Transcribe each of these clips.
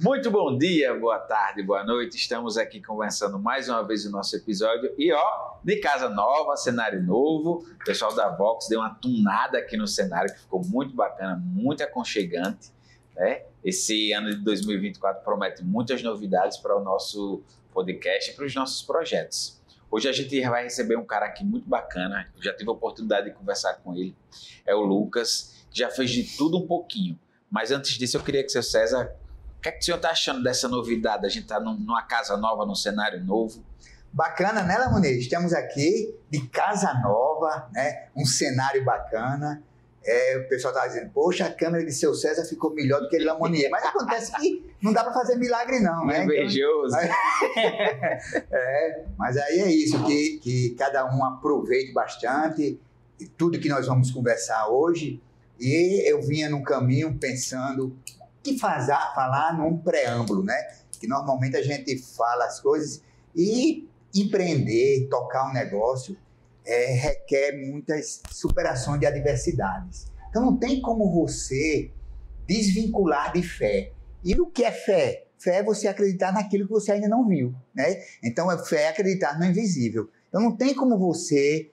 Muito bom dia, boa tarde, boa noite. Estamos aqui conversando mais uma vez o nosso episódio. E de casa nova, cenário novo. O pessoal da Vox deu uma tunada aqui no cenário que ficou muito bacana, muito aconchegante, né? Esse ano de 2024 promete muitas novidades para o nosso podcast e para os nossos projetos. Hoje a gente vai receber um cara aqui muito bacana. Eu já tive a oportunidade de conversar com ele. É o Lucas, que já fez de tudo um pouquinho. Mas antes disso, eu queria que o seu César... O que é que o senhor está achando dessa novidade? A gente está numa casa nova, num cenário novo. Bacana, né, Lamonê? Estamos aqui de casa nova, né? Um cenário bacana. O pessoal está dizendo, poxa, a câmera de seu César ficou melhor do que ele Lamonier. Mas acontece que não dá para fazer milagre não, né? Invejoso. Então, mas aí é isso, que cada um aproveite bastante tudo que nós vamos conversar hoje. E eu vinha num caminho pensando... que falar num preâmbulo, né? Que normalmente a gente fala as coisas e empreender, tocar um negócio requer muitas superações de adversidades. Então não tem como você desvincular de fé. E o que é fé? Fé é você acreditar naquilo que você ainda não viu, né? Então fé é acreditar no invisível. Então não tem como você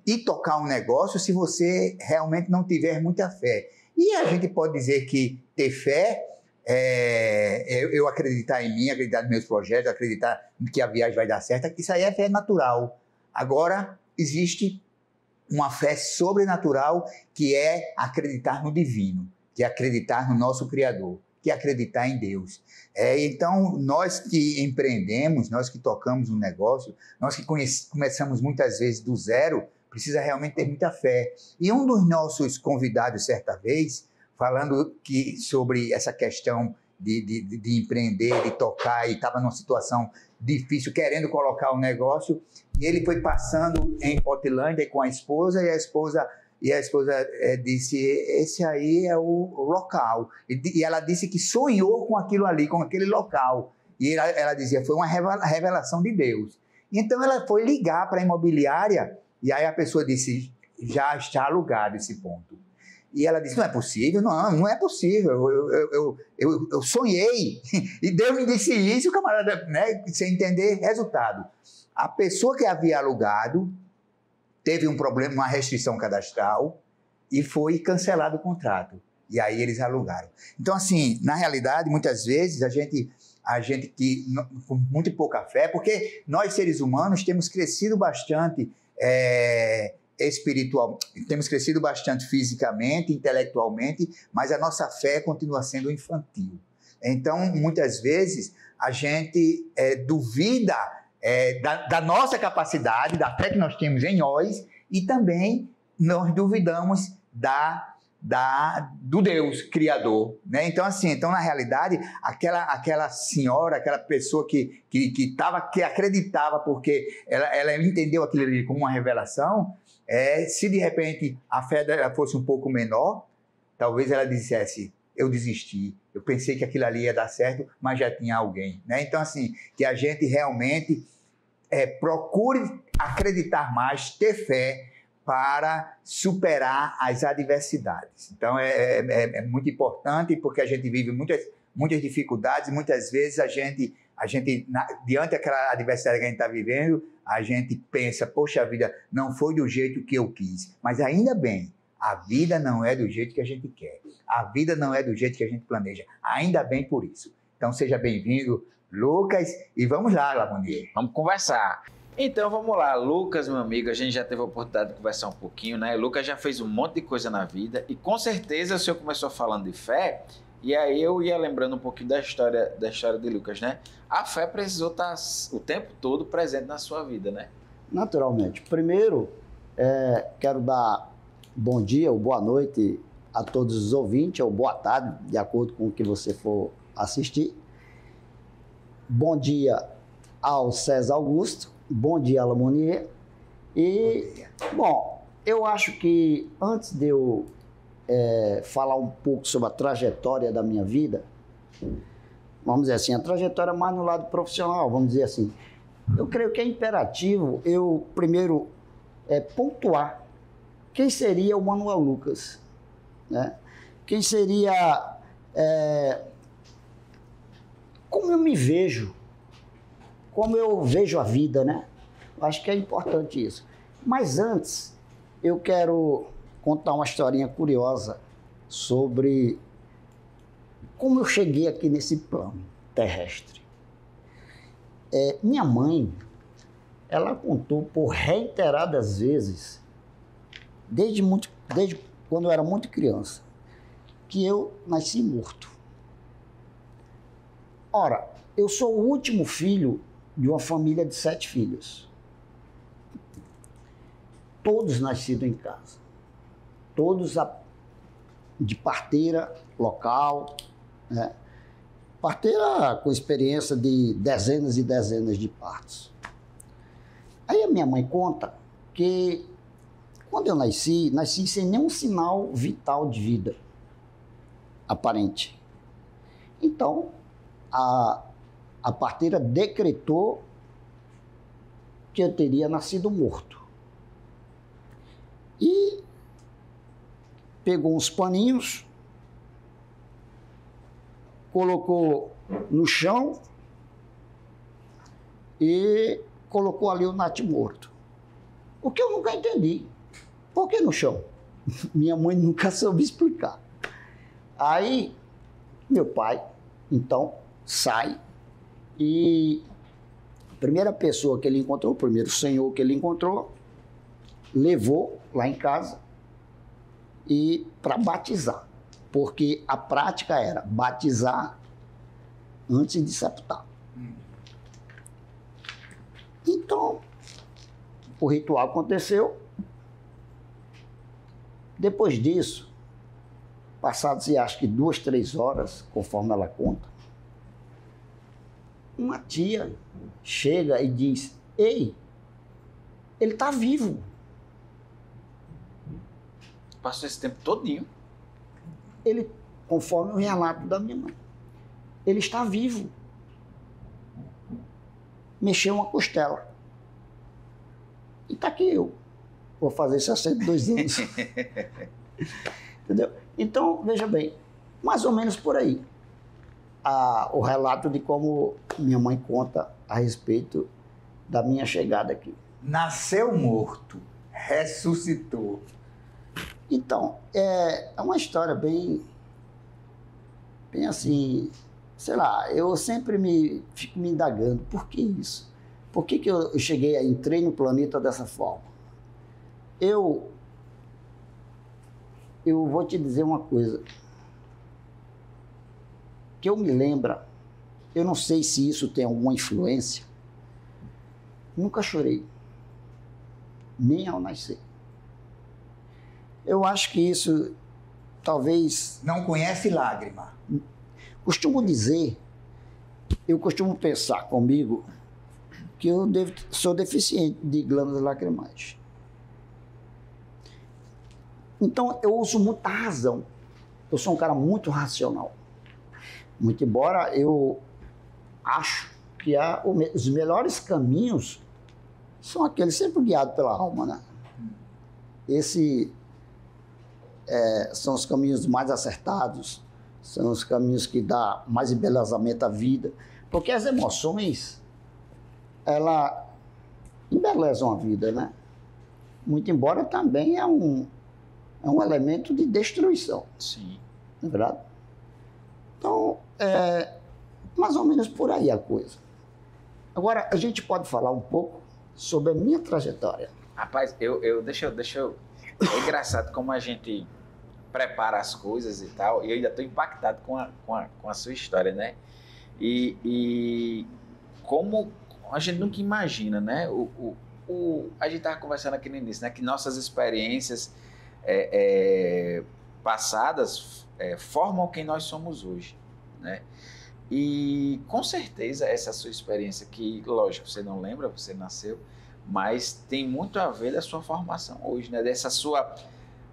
ir tocar um negócio se você realmente não tiver muita fé. E a gente pode dizer que ter fé, eu acreditar em mim, acreditar nos meus projetos, acreditar que a viagem vai dar certo, isso aí é fé natural. Agora, existe uma fé sobrenatural que é acreditar no divino, que é acreditar no nosso Criador, que é acreditar em Deus. Então, nós que empreendemos, nós que tocamos um negócio, nós que começamos muitas vezes do zero, precisa realmente ter muita fé. E um dos nossos convidados, certa vez, falando sobre essa questão de empreender, de tocar, e estava numa situação difícil, querendo colocar um negócio, e ele foi passando em Portilândia com a esposa, e a esposa disse, esse aí é o local. E ela disse que sonhou com aquilo ali, com aquele local. E ela dizia, foi uma revelação de Deus. Então ela foi ligar para a imobiliária, e aí a pessoa disse, já está alugado esse ponto. E ela disse, não é possível? Não é possível. Eu sonhei, e Deus me disse isso, camarada, né? Sem entender resultado. A pessoa que havia alugado teve um problema, uma restrição cadastral, e foi cancelado o contrato. E aí eles alugaram. Então, assim, na realidade, muitas vezes, a gente que com muito pouca fé, porque nós seres humanos temos crescido bastante espiritual, temos crescido bastante fisicamente, intelectualmente, mas a nossa fé continua sendo infantil. Então, muitas vezes, a gente duvida da nossa capacidade, da fé que nós temos em nós, e também nós duvidamos do Deus Criador, né? Então, assim, na realidade, aquela senhora, aquela pessoa que acreditava, porque ela entendeu aquilo ali como uma revelação, se de repente a fé dela fosse um pouco menor, talvez ela dissesse, eu desisti, eu pensei que aquilo ali ia dar certo, mas já tinha alguém, né? Então, assim, que a gente realmente procure acreditar mais, ter fé, para superar as adversidades. Então, é muito importante, porque a gente vive muitas dificuldades, muitas vezes a gente diante daquela adversidade que a gente está vivendo, a gente pensa, poxa vida, não foi do jeito que eu quis. Mas ainda bem, a vida não é do jeito que a gente quer. A vida não é do jeito que a gente planeja. Ainda bem por isso. Então, seja bem-vindo, Lucas, e vamos lá, Lamonier. Vamos conversar. Então vamos lá, Lucas, meu amigo, a gente já teve a oportunidade de conversar um pouquinho, né? Lucas já fez um monte de coisa na vida e com certeza o senhor começou falando de fé e aí eu ia lembrando um pouquinho da história de Lucas, né? A fé precisou estar o tempo todo presente na sua vida, né? Naturalmente. Primeiro, quero dar bom dia ou boa noite a todos os ouvintes, ou boa tarde, de acordo com o que você for assistir. Bom dia ao César Augusto. Bom dia, Lamonier. E, bom, eu acho que antes de eu falar um pouco sobre a trajetória da minha vida, vamos dizer assim, a trajetória mais no lado profissional, vamos dizer assim, eu creio que é imperativo eu primeiro pontuar quem seria o Manuel Lucas, né? Quem seria como eu me vejo, como eu vejo a vida, né? Acho que é importante isso. Mas antes, eu quero contar uma historinha curiosa sobre como eu cheguei aqui nesse plano terrestre. Minha mãe, ela contou por reiteradas vezes, desde quando eu era muito criança, que eu nasci morto. Ora, eu sou o último filho de uma família de 7 filhos. Todos nascidos em casa. Todos de parteira local, né? Parteira com experiência de dezenas e dezenas de partos. Aí a minha mãe conta que quando eu nasci sem nenhum sinal vital de vida aparente. Então, a parteira decretou que eu teria nascido morto. E pegou uns paninhos, colocou no chão e colocou ali o natimorto. O que eu nunca entendi. Por que no chão? Minha mãe nunca soube explicar. Aí, meu pai, então, sai e a primeira pessoa que ele encontrou, o primeiro senhor que ele encontrou, levou lá em casa e para batizar, porque a prática era batizar antes de sepultar. Então, o ritual aconteceu. Depois disso, passados acho que 2, 3 horas, conforme ela conta, uma tia chega e diz: ei, ele está vivo. Passou esse tempo todinho. Ele, conforme o relato da minha mãe, ele está vivo. Mexeu uma costela. E está aqui eu. Vou fazer 62 anos. Entendeu? Então, veja bem, mais ou menos por aí. O relato de como minha mãe conta a respeito da minha chegada aqui. Nasceu morto, ressuscitou. Então, é uma história bem assim, sei lá, eu sempre fico me indagando, por que isso? Por que eu entrei no planeta dessa forma? Eu vou te dizer uma coisa, que eu me lembro, eu não sei se isso tem alguma influência, nunca chorei, nem ao nascer. Eu acho que isso, talvez... Não conhece lágrima. Costumo pensar comigo que eu sou deficiente de glândulas lacrimais. Então, eu uso muita razão. Eu sou um cara muito racional. Muito embora eu acho que os melhores caminhos são aqueles sempre guiados pela alma, né? São os caminhos mais acertados, são os caminhos que dão mais embelezamento à vida, porque as emoções, elas embelezam a vida, né? Muito embora também é um elemento de destruição. Sim. Não é verdade? Então, mais ou menos por aí a coisa. Agora, a gente pode falar um pouco sobre a minha trajetória. Rapaz, deixa eu... É engraçado como a gente prepara as coisas e tal, e eu ainda estou impactado com a sua história, né? E como a gente nunca imagina, né? A gente estava conversando aqui no início, né? Que nossas experiências passadas formam quem nós somos hoje, né? E com certeza essa sua experiência, que lógico, você não lembra, você nasceu, mas tem muito a ver da sua formação hoje, né? Dessa sua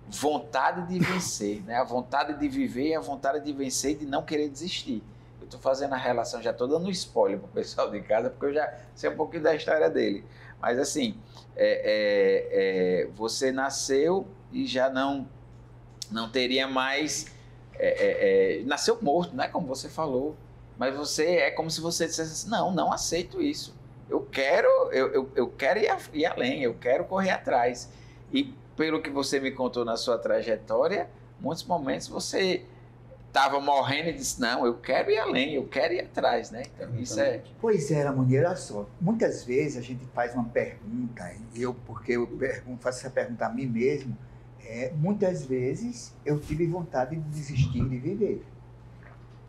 vontade de vencer, né? A vontade de viver e a vontade de vencer e de não querer desistir. Eu estou fazendo a relação, já estou dando spoiler para o pessoal de casa, porque eu já sei um pouquinho da história dele. Mas assim, você nasceu e já não teria mais... nasceu morto, né? Como você falou. mas você é como se você dissesse assim, não aceito isso. Eu quero ir além, eu quero correr atrás. E pelo que você me contou na sua trajetória, muitos momentos você estava morrendo e disse, não, eu quero ir além, eu quero ir atrás, né? Então isso é... Pois é, Lamoni, olha só, muitas vezes a gente faz uma pergunta, porque eu faço essa pergunta a mim mesmo, muitas vezes eu tive vontade de desistir de viver.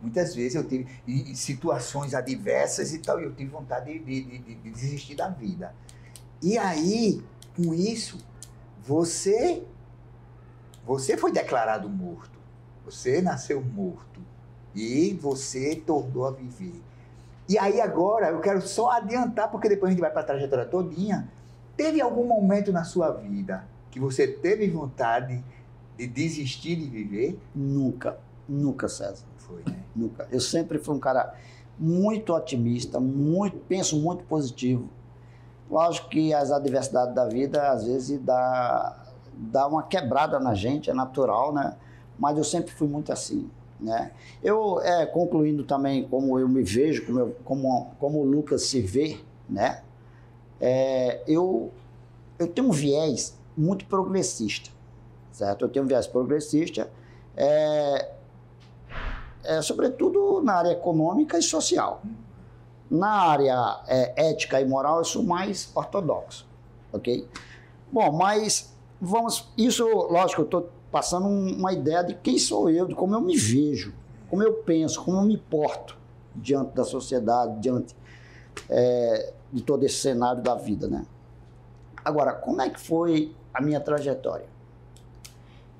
Muitas vezes eu tive em situações adversas e tal, eu tive vontade de desistir da vida. E aí, com isso, você foi declarado morto. Você nasceu morto e você tornou a viver. E aí agora, eu quero só adiantar, porque depois a gente vai para a trajetória todinha. Teve algum momento na sua vida que você teve vontade de desistir de viver? Nunca, nunca, César. Foi, né? Nunca. Eu sempre fui um cara muito otimista, penso muito positivo. Lógico que as adversidades da vida, às vezes, dá uma quebrada na gente, é natural, né? Mas eu sempre fui muito assim, né? Eu, concluindo também como eu me vejo, como o Lucas se vê, né? Eu tenho um viés muito progressista, certo? Eu tenho um viés progressista, sobretudo na área econômica e social. Na área ética e moral, eu sou mais ortodoxo, ok? Bom, mas isso, lógico, eu estou passando uma ideia de quem sou eu, de como eu me vejo, como eu penso, como eu me porto diante da sociedade, diante de todo esse cenário da vida, né? Agora, como é que foi a minha trajetória?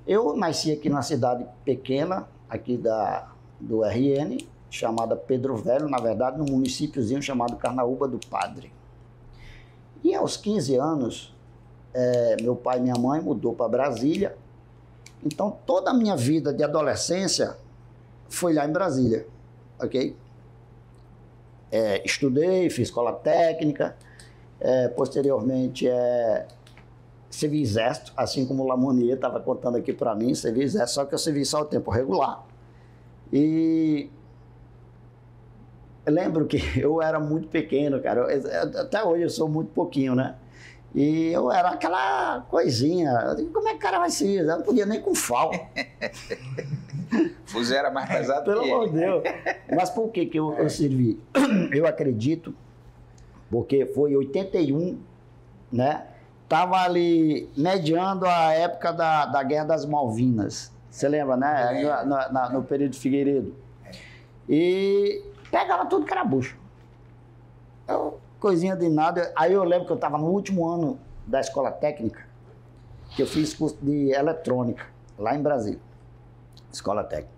Eu nasci aqui numa cidade pequena, aqui do RN, chamada Pedro Velho, na verdade, num municípiozinho chamado Carnaúba do Padre. E aos 15 anos, meu pai e minha mãe mudou para Brasília. Então, toda a minha vida de adolescência foi lá em Brasília, ok? Estudei, fiz escola técnica, posteriormente servi exército, assim como o Lamonier estava contando aqui para mim, servi exército, só que eu servi só o tempo regular. E eu lembro que eu era muito pequeno, cara, até hoje eu sou muito pouquinho, né? E eu era aquela coisinha, como é que o cara vai ser? Eu não podia nem com FAL. Fuzil era mais pesado Pelo que amor de ele. Deus. Mas por que eu servi? Eu acredito, porque foi 81, né? Estava ali mediando a época da Guerra das Malvinas. Você lembra, né? No período de Figueiredo. E pegava tudo que era bucho. Coisinha de nada. Aí eu lembro que eu estava no último ano da escola técnica, que eu fiz curso de eletrônica, lá em Brasília. Escola técnica.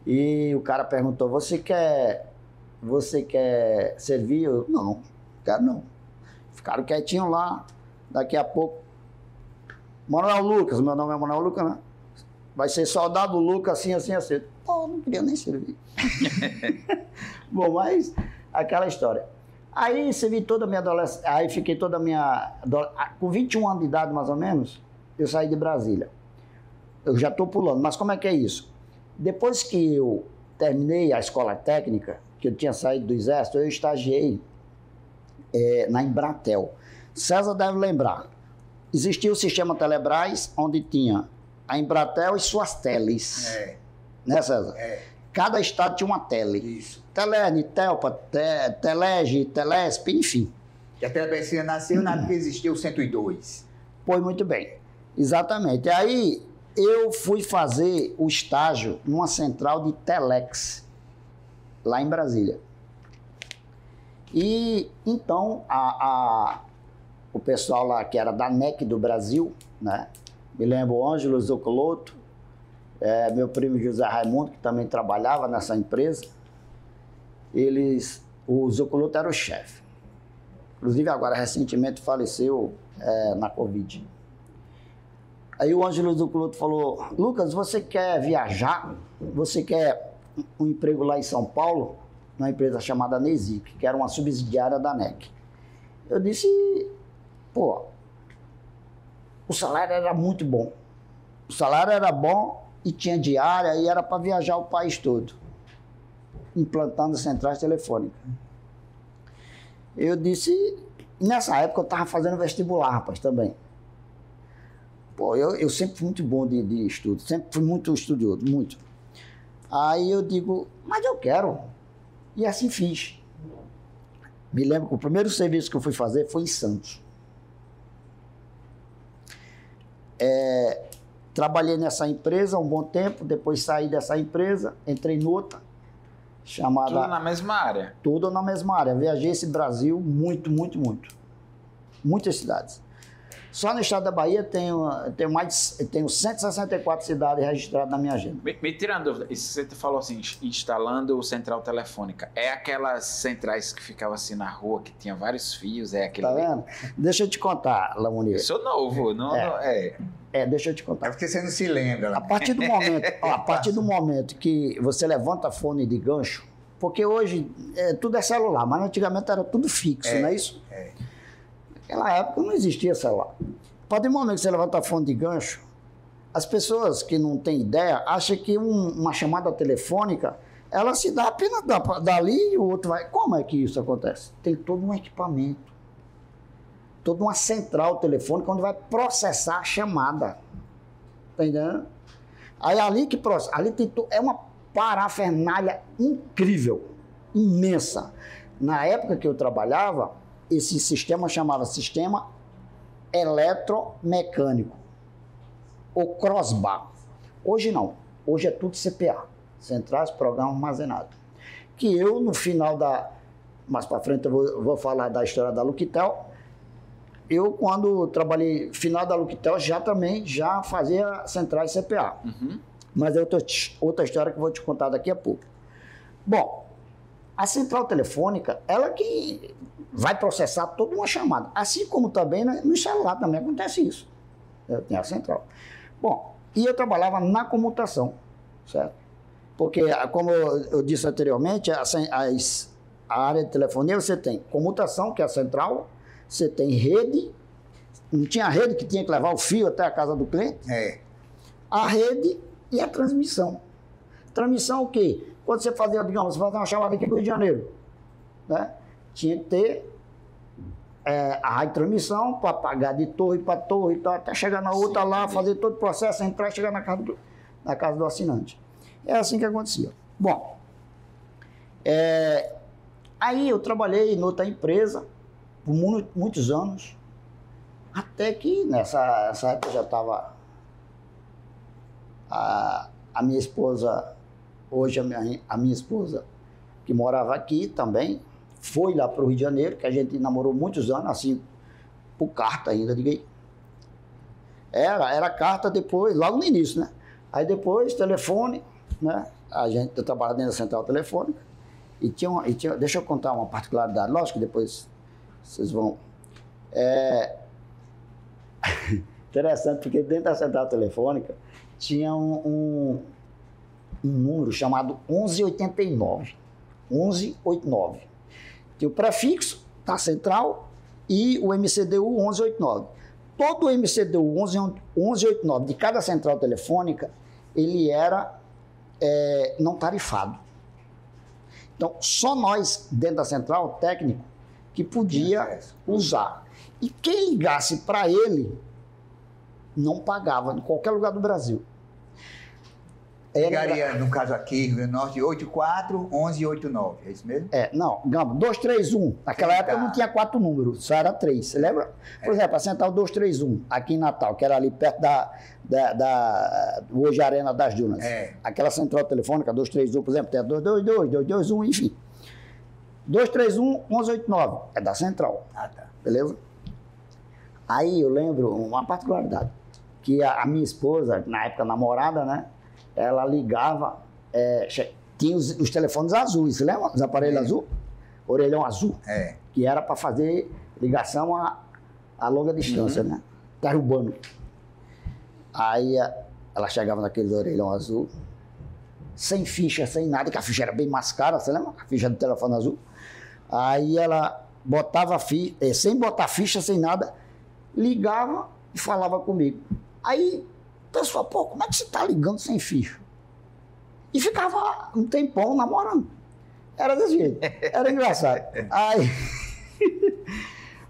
E o cara perguntou, você quer servir? Eu, não, quero não. Ficaram quietinhos lá. Daqui a pouco, Manuel Lucas, meu nome é Manuel Lucas, né? Vai ser soldado Lucas, assim, assim, assim. Pô, não queria nem servir. Bom, mas aquela história. Aí servi toda a minha adolescência, aí fiquei toda a minha... Com 21 anos de idade, mais ou menos, eu saí de Brasília. Eu já estou pulando, mas como é que é isso? Depois que eu terminei a escola técnica, que eu tinha saído do exército, eu estagiei na Embratel. César deve lembrar, existia o sistema Telebrás, onde tinha a Embratel e suas teles. Né, César? Cada estado tinha uma tele. Isso. Telene, Telpa, Telege, Telesp, enfim. E a Teleprecisa nasceu na época que existia o 102. Pois muito bem, exatamente. Aí eu fui fazer o estágio numa central de Telex, lá em Brasília. E então o pessoal lá que era da NEC do Brasil, né? Me lembro o Ângelo Zoccoloto, meu primo José Raimundo, que também trabalhava nessa empresa. O Zoccoloto era o chefe. Inclusive agora recentemente faleceu na Covid. Aí o Ângelo Zoccoloto falou, Lucas, você quer viajar? Você quer um emprego lá em São Paulo? Numa empresa chamada Nesic, que era uma subsidiária da NEC. Eu disse, pô, o salário era muito bom. O salário era bom e tinha diária e era para viajar o país todo. implantando centrais telefônicas. Eu disse, nessa época eu estava fazendo vestibular, rapaz, também. Pô, eu sempre fui muito bom de estudo, sempre fui muito estudioso, muito. Aí eu digo, mas eu quero. E assim fiz. Me lembro que o primeiro serviço que eu fui fazer foi em Santos. Trabalhei nessa empresa um bom tempo, depois saí dessa empresa, entrei noutra, chamada... Tudo na mesma área? Tudo na mesma área. Viajei esse Brasil muito, muito, muito. Muitas cidades. Só no estado da Bahia tenho 164 cidades registradas na minha agenda. Me tira uma dúvida, isso você falou assim, instalando o central telefônica, é aquelas centrais que ficavam assim na rua, que tinha vários fios, é aquele... Tá vendo? Deixa eu te contar, Lamonia. Eu sou novo, não é... Deixa eu te contar. É porque você não se lembra. A partir do momento que você levanta fone de gancho, porque hoje tudo é celular, mas antigamente era tudo fixo, não é isso? Naquela época não existia celular. A partir do momento que você levanta fone de gancho, as pessoas que não têm ideia acham que uma chamada telefônica, ela se dá apenas dali e o outro vai... Como é que isso acontece? Tem todo um equipamento. Toda uma central telefônica onde vai processar a chamada. Tá entendendo? Aí ali que processa, é uma parafernália incrível, imensa. Na época que eu trabalhava, esse sistema chamava Sistema Eletromecânico, ou crossbar. Hoje não. Hoje é tudo CPA, Centrais Programa Armazenado. Que eu, no final mais para frente eu vou falar da história da Luquitel. Eu, quando trabalhei final da Luquitel, já fazia centrais CPA. Uhum. Mas é outra história que eu vou te contar daqui a pouco. Bom, a central telefônica, ela que vai processar toda uma chamada. Assim como também no celular também acontece isso. Tem a central. Bom, e eu trabalhava na comutação, certo? Porque, como eu disse anteriormente, a área de telefonia, você tem comutação, que é a central, você tem rede, não tinha rede que tinha que levar o fio até a casa do cliente? A rede e a transmissão. Transmissão o quê? Quando você fazia, digamos, você fazia uma chamada aqui do Rio de Janeiro, né? Tinha que ter a rádio transmissão para pagar de torre para torre, até chegar na outra lá, fazer todo o processo, entrar e chegar na casa do assinante. É assim que acontecia. Bom, aí eu trabalhei em outra empresa por muitos anos, até que nessa época já estava a minha esposa, hoje a minha esposa, que morava aqui também, foi lá para o Rio de Janeiro, que a gente namorou muitos anos, assim, por carta ainda, diga aí. Era carta depois, logo no início, né? Aí depois, telefone, né? Eu trabalhava dentro da central telefônica, e tinha, deixa eu contar uma particularidade, lógico que depois vocês vão... Interessante, porque dentro da central telefônica tinha um número chamado 1189. 1189. Tinha o prefixo da central e o MCDU 1189. Todo o MCDU 1189 de cada central telefônica, ele era não tarifado. Então, só nós, dentro da central, técnico, que podia usar. E quem ligasse para ele, não pagava, em qualquer lugar do Brasil. Ligaria, no caso aqui, Rio Grande do Norte, 84-1189, é isso mesmo? Não, Gama, 231. Naquela época não tinha 4 números, só era 3, você lembra? Por exemplo, a central 231, aqui em Natal, que era ali perto hoje Arena das Dunas. Aquela central telefônica 231, por exemplo, tem a 222, 221, enfim. 231-1189, é da central. Ah, tá. Beleza? Aí eu lembro uma particularidade, que a minha esposa, na época namorada, né? Ela ligava, tinha os telefones azuis, você lembra? Os aparelhos azul? Orelhão azul. Que era para fazer ligação a longa distância, né? Derrubando. Aí ela chegava naquele orelhão azul, sem ficha, sem nada, que a ficha era bem mais cara, você lembra? A ficha do telefone azul. Aí ela botava ficha, sem botar ficha, sem nada, ligava e falava comigo. Aí o pessoal, pô, como é que você tá ligando sem ficha? E ficava um tempão namorando. Era desse jeito. Era engraçado. Aí...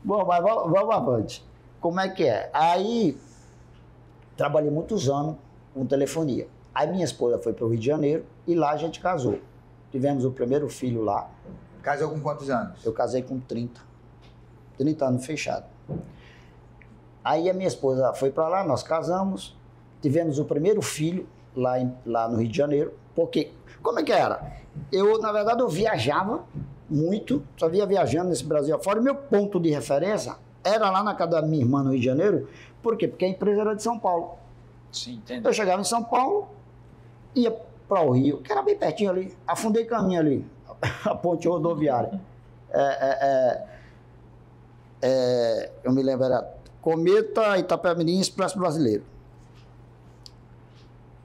Bom, mas vamos avante. Como é que é? Aí, trabalhei muitos anos com telefonia. Aí minha esposa foi para o Rio de Janeiro e lá a gente casou. Tivemos o primeiro filho lá. Casou com quantos anos? Eu casei com 30 anos fechado. Aí a minha esposa foi para lá, nós casamos, tivemos o primeiro filho lá no Rio de Janeiro, porque, como é que era? Na verdade, eu viajava muito, só via viajando nesse Brasil afora, e meu ponto de referência era lá na casa da minha irmã no Rio de Janeiro. Por quê? Porque a empresa era de São Paulo. Sim, entendi. Eu chegava em São Paulo, ia para o Rio, que era bem pertinho ali, afundei caminho ali, a ponte rodoviária. Eu me lembro, era Cometa, Itapemirim, Expresso Brasileiro.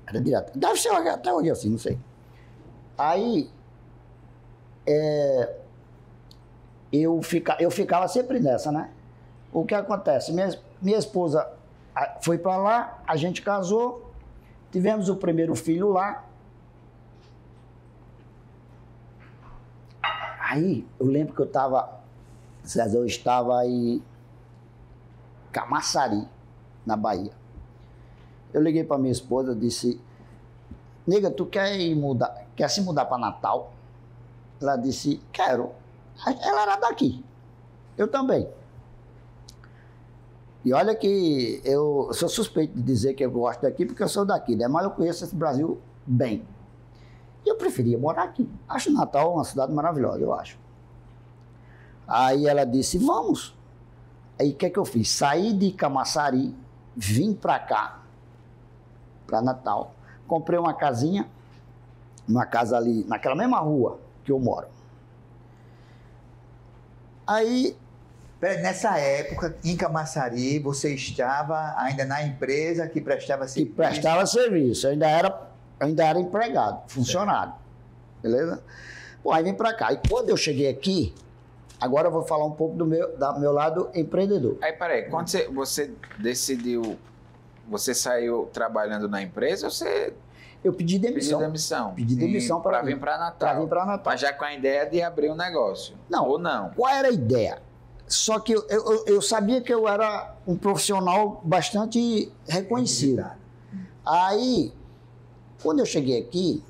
Era direto. Deve ser até hoje assim, não sei. Aí, eu ficava sempre nessa, né? O que acontece? Minha esposa foi para lá, a gente casou, tivemos o primeiro filho lá. Aí, eu lembro que eu estava em Camaçari, na Bahia. Eu liguei para minha esposa e disse: nega, tu quer se mudar para Natal? Ela disse: quero. Ela era daqui. Eu também. E olha que eu sou suspeito de dizer que eu gosto daqui porque eu sou daqui, né? Mas eu conheço esse Brasil bem. E eu preferia morar aqui. Acho Natal uma cidade maravilhosa, eu acho. Aí ela disse: vamos. Aí o que é que eu fiz? Saí de Camaçari, vim para cá, para Natal. Comprei uma casinha, uma casa ali, naquela mesma rua que eu moro. Aí... Nessa época, em Camaçari, você estava ainda na empresa que prestava serviço? Que prestava serviço. Eu ainda era empregado, funcionário. Beleza? Bom, aí vim para cá. E quando eu cheguei aqui, agora eu vou falar um pouco do meu lado empreendedor. Aí, peraí, quando você decidiu, você saiu trabalhando na empresa ou você... Eu pedi demissão. Pedi demissão para vir para Natal. Para vir para Natal. Mas já com a ideia de abrir um negócio. Não. Ou não? Qual era a ideia? Só que eu sabia que eu era um profissional bastante reconhecido. Aí, quando eu cheguei aqui,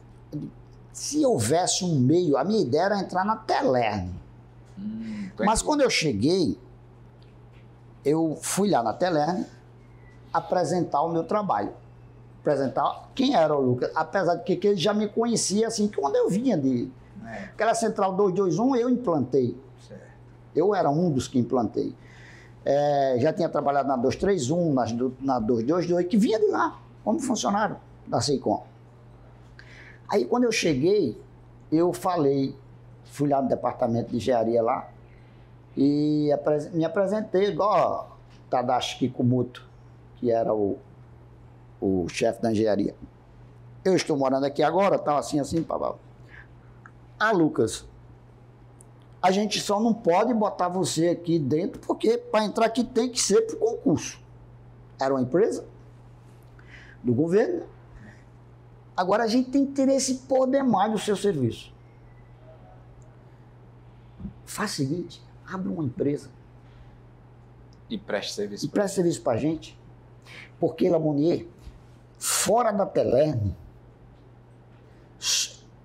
se houvesse um meio, a minha ideia era entrar na Telerne. Mas quando eu cheguei, eu fui lá na Telerne apresentar o meu trabalho. Apresentar quem era o Lucas, apesar de que ele já me conhecia assim, que quando eu vinha de... Aquela Central 221 eu implantei. Eu era um dos que implantei. Já tinha trabalhado na 231, na 222, que vinha de lá, como funcionário da SEICOM. Aí, quando eu cheguei, eu fui lá no departamento de engenharia lá, e me apresentei, igual Tadashi Kikumoto, que era o chefe da engenharia. Eu estou morando aqui agora, tal, assim, papá. Lucas, a gente só não pode botar você aqui dentro, porque para entrar aqui tem que ser por concurso. Era uma empresa do governo. Agora a gente tem interesse por demais do seu serviço. Faz o seguinte, abre uma empresa. E preste serviço. E preste serviço para a gente. Porque, Lamonier, fora da Telerne,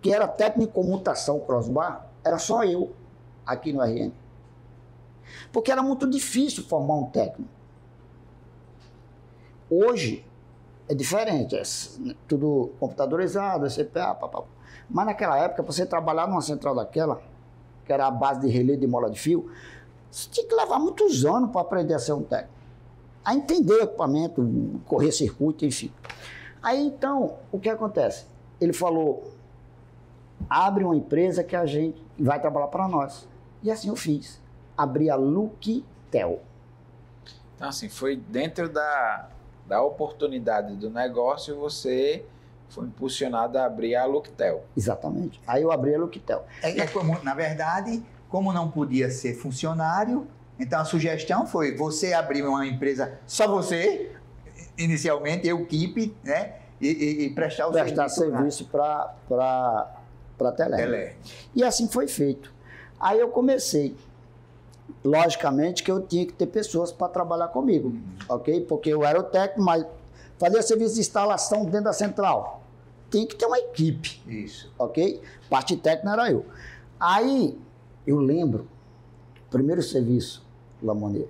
que era técnico em comutação crossbar, era só eu aqui no RN. Porque era muito difícil formar um técnico. Hoje é diferente, é tudo computadorizado, é CPA, papapá. Mas naquela época, para você trabalhar numa central daquela, que era a base de relé de mola de fio, você tinha que levar muitos anos para aprender a ser um técnico. A entender o equipamento, correr circuito, enfim. Aí então, o que acontece? Ele falou: abre uma empresa que a gente vai trabalhar para nós. E assim eu fiz. Abri a Luquitel. Então, assim, foi dentro da oportunidade do negócio, você foi impulsionado a abrir a Luquitel. Exatamente. Aí eu abri a Luquitel. Na verdade, como não podia ser funcionário, então a sugestão foi você abrir uma empresa, só você, inicialmente, equipe, né? E prestar o serviço para para a Telerg. E assim foi feito. Aí eu comecei. Logicamente que eu tinha que ter pessoas para trabalhar comigo, ok? Porque eu era o técnico, mas fazia serviço de instalação dentro da central. Tem que ter uma equipe. Isso. Ok? Parte técnica era eu. Aí, eu lembro, o primeiro serviço, Lamonet,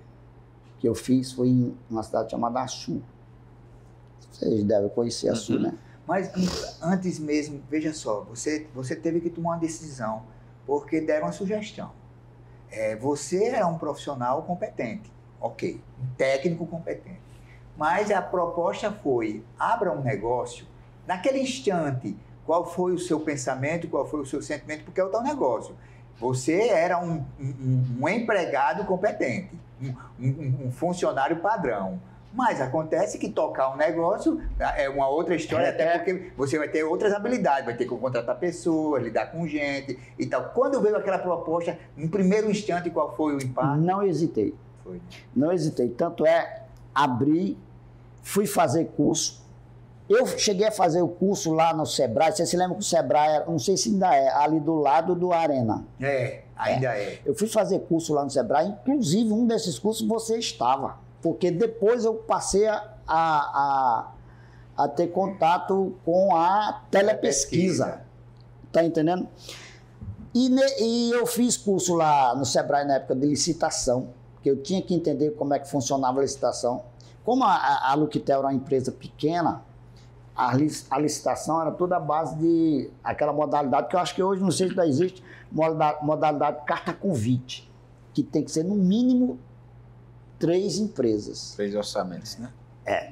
que eu fiz foi em uma cidade chamada Açu. Vocês devem conhecer Açu, né? Mas antes mesmo, veja só, você teve que tomar uma decisão, porque deram uma sugestão. Você é um profissional competente, ok, um técnico competente. Mas a proposta foi, abra um negócio. Naquele instante, qual foi o seu pensamento, qual foi o seu sentimento, porque é o teu negócio. Você era um empregado competente, um funcionário padrão. Mas acontece que tocar um negócio é uma outra história, até porque você vai ter outras habilidades, vai ter que contratar pessoas, lidar com gente e tal. Quando veio aquela proposta, no primeiro instante, qual foi o impacto? Não hesitei. Foi. Não hesitei. Tanto abri, fui fazer curso. Eu cheguei a fazer o curso lá no Sebrae. Você se lembra que o Sebrae, não sei se ainda é, ali do lado do Arena. Ainda é. Eu fui fazer curso lá no Sebrae, inclusive um desses cursos você estava. Porque depois eu passei a ter contato com a telepesquisa. Tá entendendo? E eu fiz curso lá no Sebrae na época de licitação, que eu tinha que entender como é que funcionava a licitação. Como a Luquitel era uma empresa pequena, a licitação era toda a base de aquela modalidade, que eu acho que hoje, não sei se ainda existe, modalidade carta-convite, que tem que ser no mínimo 3 empresas. 3 orçamentos, né?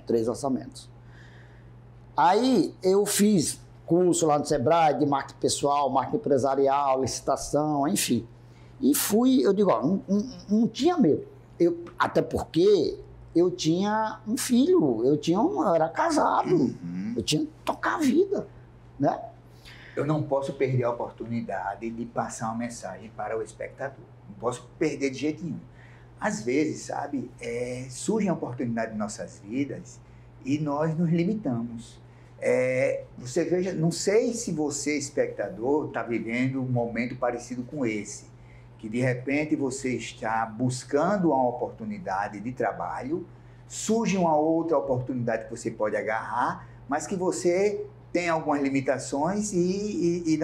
3 orçamentos. Aí eu fiz curso lá no Sebrae de marketing pessoal, marketing empresarial, licitação, enfim. E fui, eu digo, não tinha medo. Até porque eu tinha um filho, eu era casado, eu tinha que tocar a vida, né? Eu não posso perder a oportunidade de passar uma mensagem para o espectador. Não posso perder de jeito nenhum. Às vezes, sabe, surgem oportunidades em nossas vidas e nós nos limitamos. Você veja, não sei se você, espectador, está vivendo um momento parecido com esse, que de repente você está buscando uma oportunidade de trabalho, surge uma outra oportunidade que você pode agarrar, mas que você tem algumas limitações e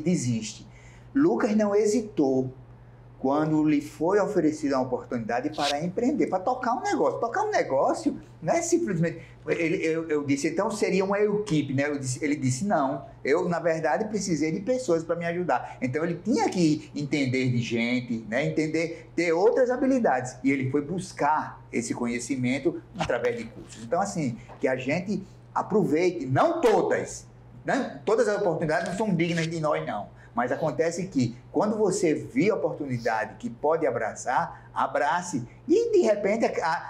desiste. Lucas não hesitou quando lhe foi oferecida uma oportunidade para empreender, para tocar um negócio. Tocar um negócio não é simplesmente... Eu disse, então seria uma equipe, né? Ele disse, não, eu na verdade precisei de pessoas para me ajudar. Então ele tinha que entender de gente, né? Ter outras habilidades. E ele foi buscar esse conhecimento através de cursos. Então assim, que a gente aproveite, não todas, né? Todas as oportunidades não são dignas de nós, não. Mas acontece que, quando você vê a oportunidade que pode abraçar, abrace. E, de repente,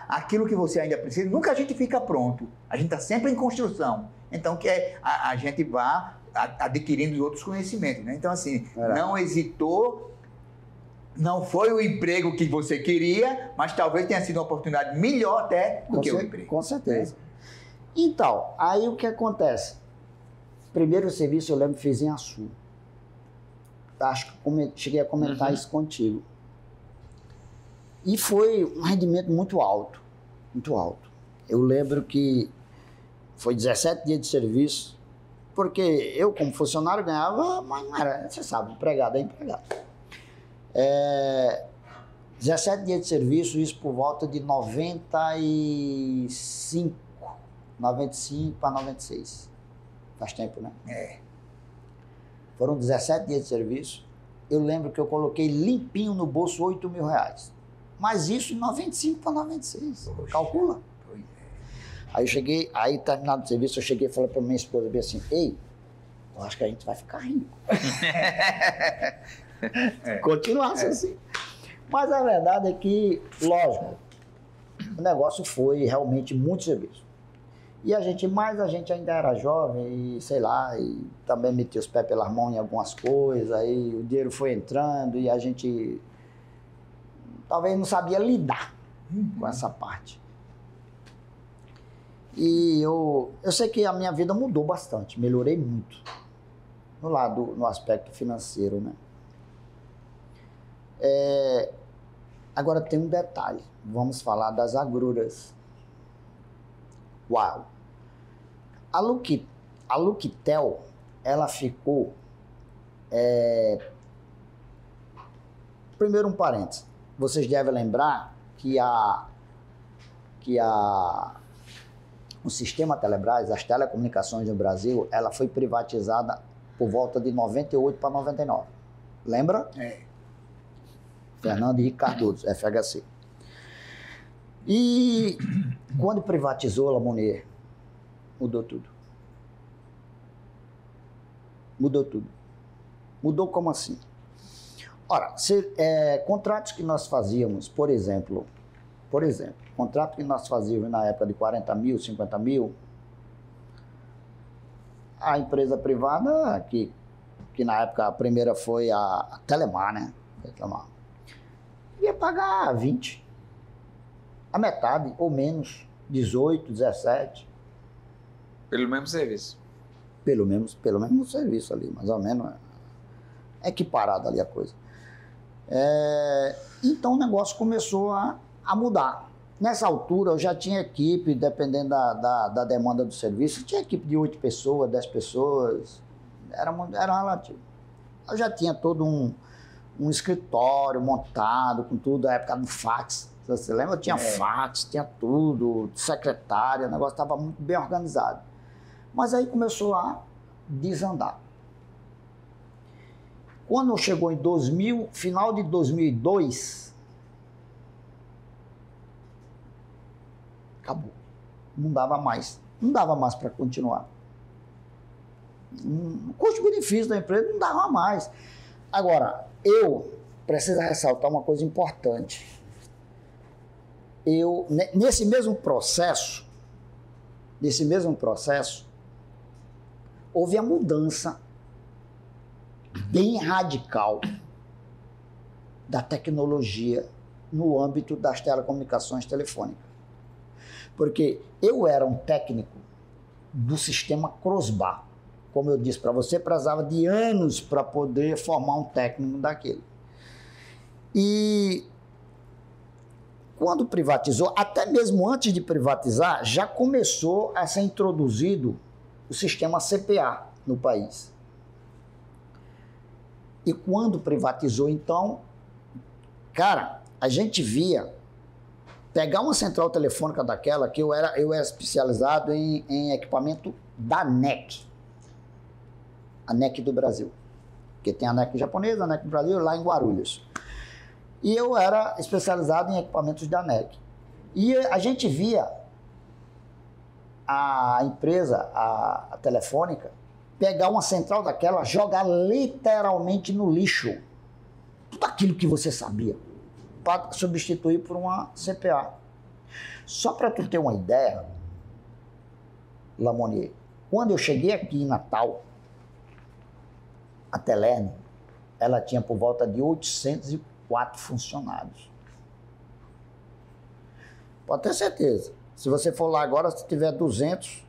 aquilo que você ainda precisa, nunca a gente fica pronto. A gente está sempre em construção. Então, que a gente vá adquirindo outros conhecimentos, né? Então, assim, não hesitou, não foi o emprego que você queria, mas talvez tenha sido uma oportunidade melhor até do que o emprego. Com certeza. Então, aí o que acontece? Primeiro serviço, eu lembro que fiz em Açu. Acho que cheguei a comentar isso contigo. E foi um rendimento muito alto, muito alto. Eu lembro que foi 17 dias de serviço, porque eu, como funcionário, ganhava, mas não era, você sabe, empregado é empregado. 17 dias de serviço, isso por volta de 95 para 96. Faz tempo, né? Foram 17 dias de serviço. Eu lembro que eu coloquei limpinho no bolso R$8.000. Mas isso em 95 para 96. Poxa. Calcula. Pois é. Aí eu cheguei, terminado o serviço, eu cheguei e falei para minha esposa assim, ei, eu acho que a gente vai ficar rico. Continuasse assim. Mas a verdade é que, lógico, o negócio foi realmente muito serviço. E a gente ainda era jovem e, sei lá, e também metia os pés pelas mãos em algumas coisas, aí o dinheiro foi entrando e a gente talvez não sabia lidar com essa parte. E eu sei que a minha vida mudou bastante, melhorei muito. no aspecto financeiro, né? Agora tem um detalhe, vamos falar das agruras. Uau! A Luquitel, ela ficou... Primeiro um parênteses, vocês devem lembrar que o sistema Telebrás, as telecomunicações no Brasil, ela foi privatizada por volta de 98 para 99. Lembra? Fernando Henrique Cardoso, FHC. E quando privatizou, Lamonier, mudou tudo. Mudou tudo. Mudou como assim? Ora, contratos que nós fazíamos, por exemplo, contrato que nós fazíamos na época de 40 mil, 50 mil, a empresa privada, que na época a primeira foi a Telemar, né? Ia pagar 20. A metade ou menos, 18, 17. Pelo mesmo serviço. Pelo mesmo serviço ali, mais ou menos. Equiparada ali a coisa. Então o negócio começou a mudar. Nessa altura eu já tinha equipe, dependendo da demanda do serviço, tinha equipe de 8 pessoas, 10 pessoas, era relativo. Eu já tinha todo um escritório montado com tudo, na época do fax, você lembra? Eu tinha fax, tinha tudo, secretária, o negócio estava muito bem organizado. Mas aí começou a desandar. Quando chegou em final de 2002, acabou. Não dava mais para continuar. O custo-benefício da empresa não dava mais. Agora, eu preciso ressaltar uma coisa importante. Nesse mesmo processo, houve a mudança bem radical da tecnologia no âmbito das telecomunicações telefônicas. Porque eu era um técnico do sistema Crossbar. Como eu disse para você, precisava de anos para poder formar um técnico daquele. E quando privatizou, até mesmo antes de privatizar, já começou a ser introduzido o sistema CPA no país. E quando privatizou, então, cara, a gente via pegar uma central telefônica daquela, que eu era especializado em equipamento da NEC. A NEC do Brasil. Porque tem a NEC japonesa, a NEC do Brasil, lá em Guarulhos. E eu era especializado em equipamentos da NEC. E a gente via a empresa, a telefônica, pegar uma central daquela, jogar literalmente no lixo tudo aquilo que você sabia, para substituir por uma CPA. Só para tu ter uma ideia, Lamonier, quando eu cheguei aqui em Natal, a Telerne, ela tinha por volta de 804 funcionários. Pode ter certeza. Se você for lá agora, se tiver 200,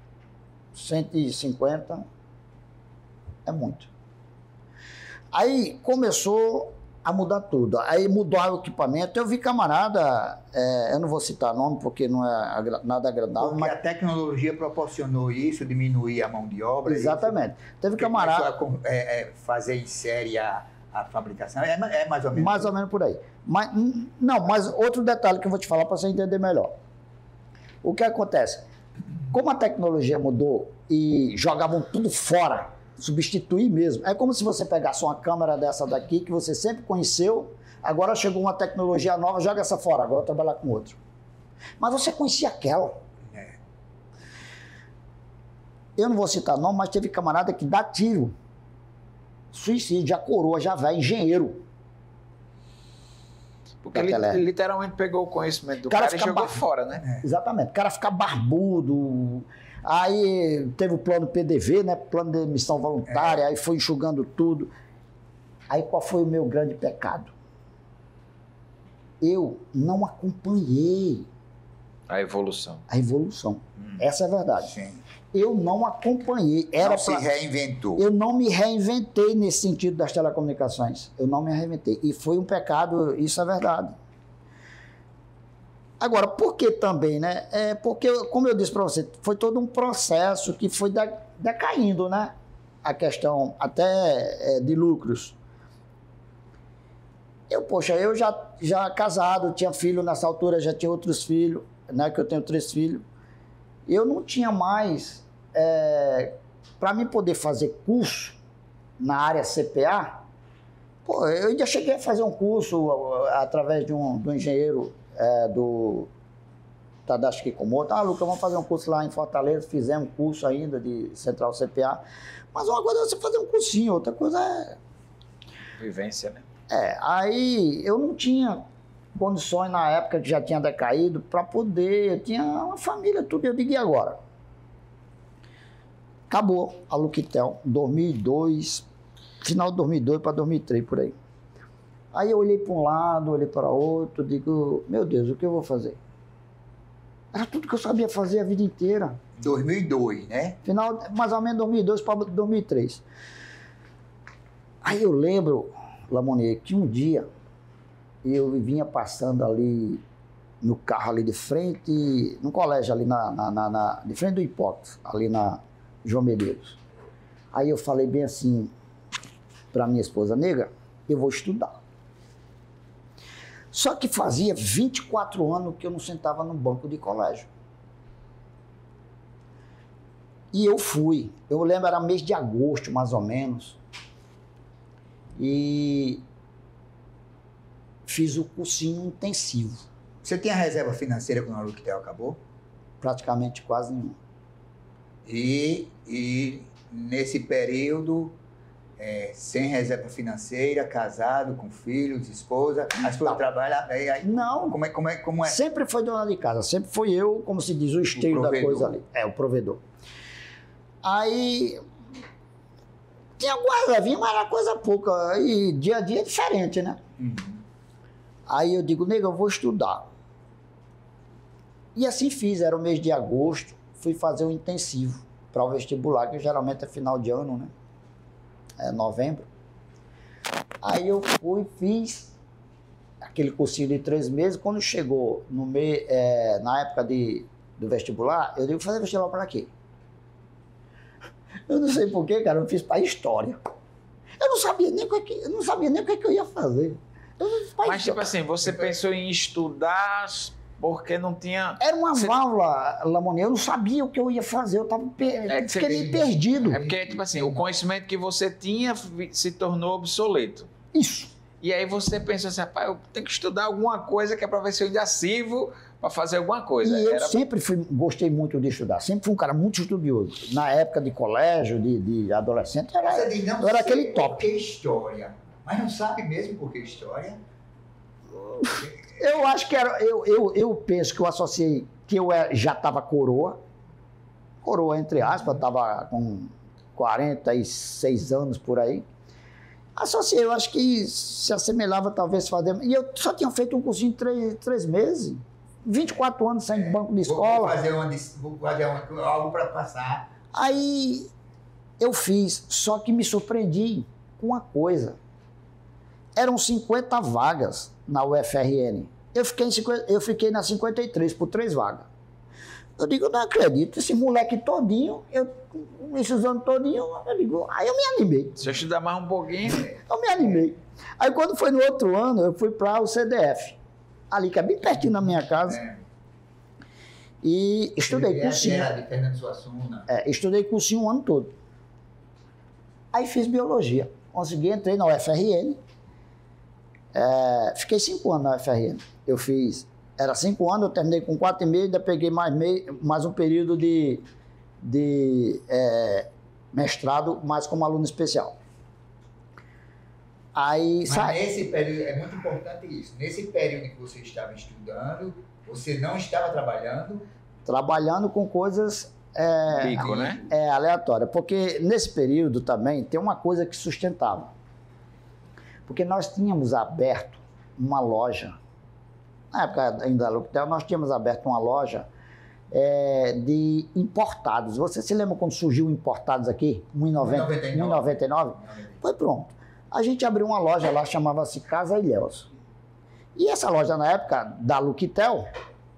150, é muito. Aí começou a mudar tudo. Aí mudou o equipamento. Eu vi camarada, eu não vou citar nome porque não é nada agradável. Porque a tecnologia proporcionou isso, diminuir a mão de obra. Exatamente. Teve camarada... fazer em série a fabricação. É mais ou menos. Mais ou menos por aí. Mas outro detalhe que eu vou te falar para você entender melhor. O que acontece? Como a tecnologia mudou e jogavam tudo fora, substituir mesmo. É como se você pegasse uma câmera dessa daqui, que você sempre conheceu, agora chegou uma tecnologia nova, joga essa fora, agora trabalhar com outro. Mas você conhecia aquela. Eu não vou citar nome, mas teve camarada que dá tiro. Suicídio, já coroa, já vai, engenheiro. Porque ele literalmente pegou o conhecimento do cara e jogou fora, né? Exatamente. O cara fica barbudo. Aí teve o plano PDV, né? Plano de emissão voluntária, aí foi enxugando tudo. Aí qual foi o meu grande pecado? Eu não acompanhei a evolução. Essa é a verdade. Sim. eu não acompanhei. Se reinventou. Eu não me reinventei nesse sentido das telecomunicações. Eu não me reinventei. E foi um pecado, isso é verdade. Agora, por que também, né? Porque, como eu disse para você, foi todo um processo que foi decaindo, né? A questão até de lucros. Eu já casado, tinha filho nessa altura, já tinha outros filhos, né? Que eu tenho 3 filhos. Eu não tinha mais, para mim poder fazer curso na área CPA, eu ainda cheguei a fazer um curso através do engenheiro do Tadashi Kikumoto. Lucas, vamos fazer um curso lá em Fortaleza, fizemos curso ainda de Central CPA. Mas uma coisa é você fazer um cursinho, outra coisa é... Vivência, né? Aí eu não tinha condições na época que já tinha decaído para poder, eu tinha uma família, tudo, eu digo, e agora? Acabou a Luquitel, 2002, final de 2002 para 2003, por aí. Aí eu olhei para um lado, olhei para outro, digo, meu Deus, o que eu vou fazer? Era tudo que eu sabia fazer a vida inteira. 2002, né? Final, mais ou menos 2002 para 2003. Aí eu lembro, Lamonier, que um dia eu vinha passando ali no carro ali de frente, no colégio ali de frente do Hipócrates, ali na João Medeiros. Aí eu falei bem assim para minha esposa, nega, eu vou estudar. Só que fazia 24 anos que eu não sentava no banco de colégio. E eu fui. Eu lembro, era mês de agosto, mais ou menos. E fiz o cursinho intensivo. Você tinha reserva financeira quando a Luquitel acabou? Praticamente quase nenhuma. E nesse período, sem reserva financeira, casado, com filhos, esposa, a esposa trabalha... Não. Como é? Sempre foi dona de casa, sempre foi eu, como se diz, o esteio da coisa ali. O provedor. Aí... tinha alguma reservinha, mas era coisa pouca. E dia a dia é diferente, né? Uhum. Aí eu digo, nega, eu vou estudar. E assim fiz, era o mês de agosto, fui fazer o intensivo para o vestibular, que geralmente é final de ano, né? Novembro. Aí eu fui, fiz aquele cursinho de 3 meses. Quando chegou na época do vestibular, eu digo, fazer vestibular para quê? Eu não sei porquê, cara, eu fiz para história. Eu não sabia nem o que eu ia fazer. Mas, tipo assim, você pensou em estudar porque não tinha... Era uma válvula, Lamonier, eu não sabia o que eu ia fazer, eu estava meio perdido. É porque, tipo assim, o conhecimento que você tinha se tornou obsoleto. Isso. E aí você pensou assim, rapaz, eu tenho que estudar alguma coisa que é para ver se eu ainda sirvo para fazer alguma coisa. E eu sempre gostei muito de estudar, sempre fui um cara muito estudioso. Na época de colégio, de adolescente, eu era aquele top. Por que história? Mas não sabe mesmo por que história? Eu acho que era. Eu penso que eu associei que eu já estava coroa entre aspas, estava com 46 anos por aí. Associei, eu acho que se assemelhava talvez fazer. E eu só tinha feito um cursinho de 3 meses, 24 anos saindo de banco de escola. Vou fazer algo para passar. Aí eu fiz, só que me surpreendi com uma coisa. Eram 50 vagas na UFRN. Eu fiquei na 53 por 3 vagas. Eu digo, eu não acredito, esse moleque todinho, esses anos todinho, aí eu me animei. Se eu estudar mais um pouquinho... Eu me animei. Aí quando foi no outro ano, eu fui para o CDF, ali que é bem pertinho da minha casa. E estudei cursinho. Estudei cursinho o ano todo. Aí fiz biologia. Consegui, entrei na UFRN. Fiquei 5 anos na UFRN. Era 5 anos, eu terminei com 4,5, ainda peguei mais um período de mestrado, mais como aluno especial. Mas nesse período, é muito importante isso, nesse período em que você estava estudando, você não estava trabalhando? Trabalhando com coisas pico, né? Aleatórias, porque nesse período também tem uma coisa que sustentava. Porque nós tínhamos aberto uma loja, na época ainda da Luquitel, nós tínhamos aberto uma loja de importados. Você se lembra quando surgiu importados aqui? 1,99? Foi pronto. A gente abriu uma loja lá, chamava-se Casa Ilhéus. E essa loja, na época, da Luquitel,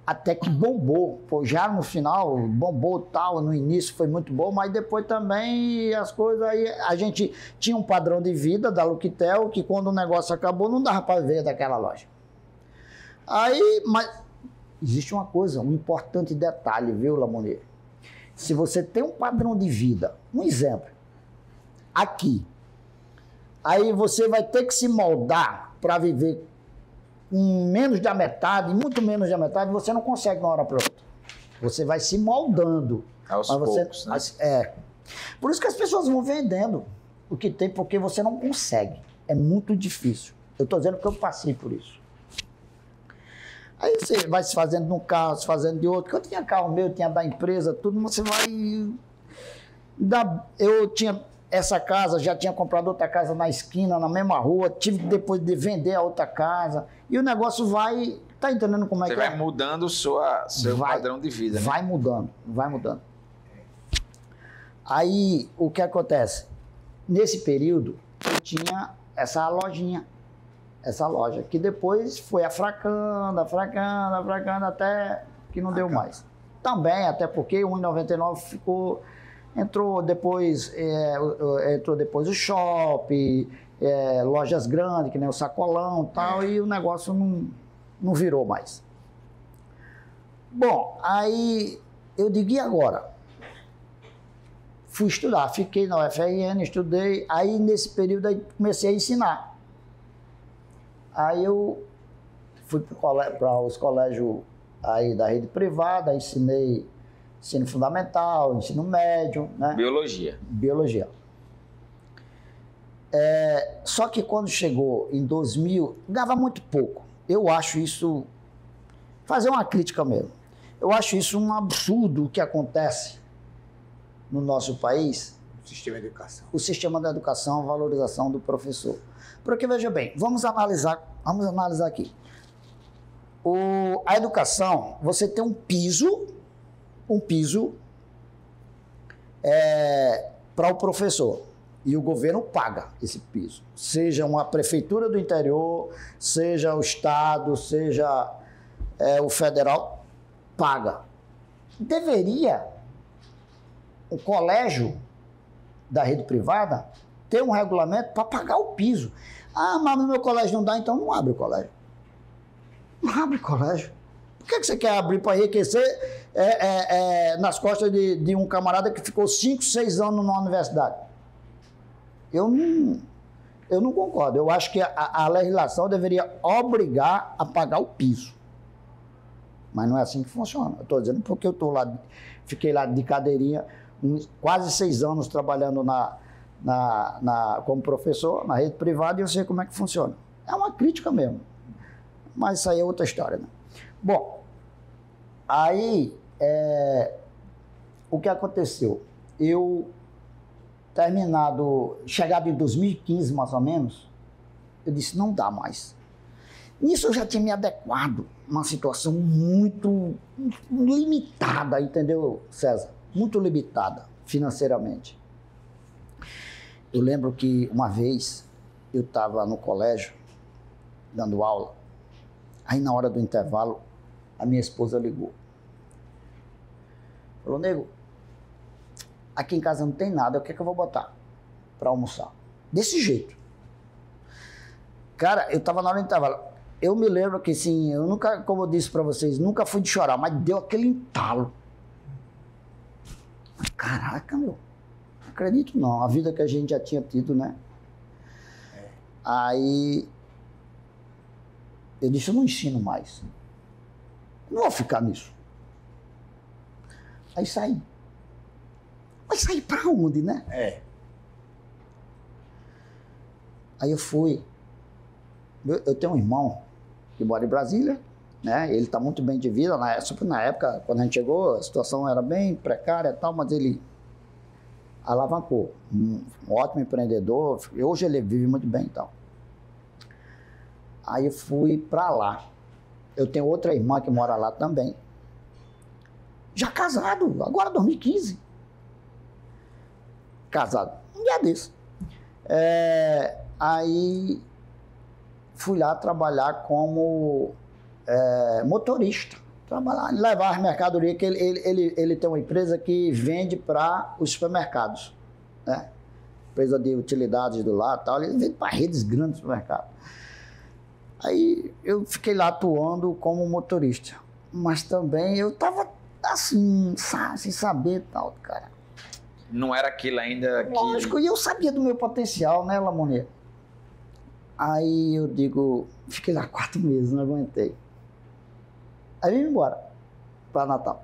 até que bombou. Pô, já no final, bombou tal, no início foi muito bom, mas depois também as coisas aí... A gente tinha um padrão de vida da Luquitel, que quando o negócio acabou, não dava para ver daquela loja. Aí, mas existe uma coisa, um importante detalhe, viu, Lamonier? Se você tem um padrão de vida, um exemplo, aqui, aí você vai ter que se moldar para viver menos da metade, muito menos da metade, você não consegue de uma hora para outra. Você vai se moldando. Aos poucos, né? Por isso que as pessoas vão vendendo o que tem, porque você não consegue. É muito difícil. Eu estou dizendo que eu passei por isso. Aí você vai se fazendo de um carro, se fazendo de outro. Eu tinha carro meu, tinha da empresa, tudo, você vai... Eu tinha essa casa, já tinha comprado outra casa na esquina, na mesma rua, tive depois de vender a outra casa, e o negócio vai... Tá entendendo como é que é? Você vai mudando seu padrão de vida, né? Vai mudando, vai mudando. Aí, o que acontece? Nesse período, eu tinha essa lojinha, essa loja, que depois foi afracando, até que não deu mais. Também, até porque o 1,99 ficou... Entrou depois o shopping, lojas grandes, que nem o Sacolão e tal, e o negócio não virou mais. Bom, aí eu digo, e agora? Fui estudar, fiquei na UFRN, estudei, aí nesse período aí comecei a ensinar. Aí eu fui para os colégios aí da rede privada, ensinei ensino fundamental, ensino médio, né? Biologia. Só que quando chegou em 2000, ganhava muito pouco. Eu acho isso, fazer uma crítica mesmo, eu acho isso um absurdo o que acontece no nosso país. O sistema de educação. O sistema da educação, a valorização do professor. Porque, veja bem, vamos analisar aqui. A educação, você tem um piso para o professor. E o governo paga esse piso. Seja uma prefeitura do interior, seja o estado, seja o federal, paga. Deveria o colégio da rede privada ter um regulamento para pagar o piso. Ah, mas no meu colégio não dá, então não abre o colégio. Não abre o colégio. Por que você quer abrir para enriquecer nas costas de um camarada que ficou 5, 6 anos na universidade? Eu não concordo. Eu acho que a legislação deveria obrigar a pagar o piso. Mas não é assim que funciona. Eu estou dizendo porque eu fiquei lá de cadeirinha, quase 6 anos trabalhando como professor na rede privada, e eu sei como é que funciona. É uma crítica mesmo. Mas isso aí é outra história, né? Bom, aí o que aconteceu? Eu, chegado em 2015 mais ou menos, eu disse, não dá mais. Nisso eu já tinha me adequado a uma situação muito limitada, entendeu, César? Muito limitada financeiramente. Eu lembro que uma vez eu estava no colégio, dando aula, aí na hora do intervalo, a minha esposa ligou. Falou, nego, aqui em casa não tem nada, o que é que eu vou botar para almoçar? Desse jeito. Cara, eu estava na hora do intervalo. Eu me lembro que, sim, eu nunca, como eu disse para vocês, nunca fui de chorar, mas deu aquele entalo. Caraca, meu, não acredito não, a vida que a gente já tinha tido, né? Aí eu disse, eu não ensino mais. Não vou ficar nisso. Aí saí. Mas sair pra onde, né? Aí eu fui. Eu tenho um irmão que mora em Brasília, né? Ele está muito bem de vida. Na época, quando a gente chegou, a situação era bem precária e tal, mas ele alavancou. Um ótimo empreendedor. Hoje ele vive muito bem e tal. Aí eu fui para lá. Eu tenho outra irmã que mora lá também. Já casado, agora 2015. Casado, um dia desse. Aí fui lá trabalhar como motorista. Trabalhar, levar as mercadorias, que ele tem uma empresa que vende para os supermercados, né? Empresa de utilidades do lado, tal, ele vende para redes grandes de supermercado. Aí eu fiquei lá atuando como motorista, mas também eu estava assim, sem saber tal, cara. Não era aquilo ainda que... Lógico, e eu sabia do meu potencial, né, Lamonet? Aí eu digo, fiquei lá 4 meses, não aguentei. Aí vim embora para Natal.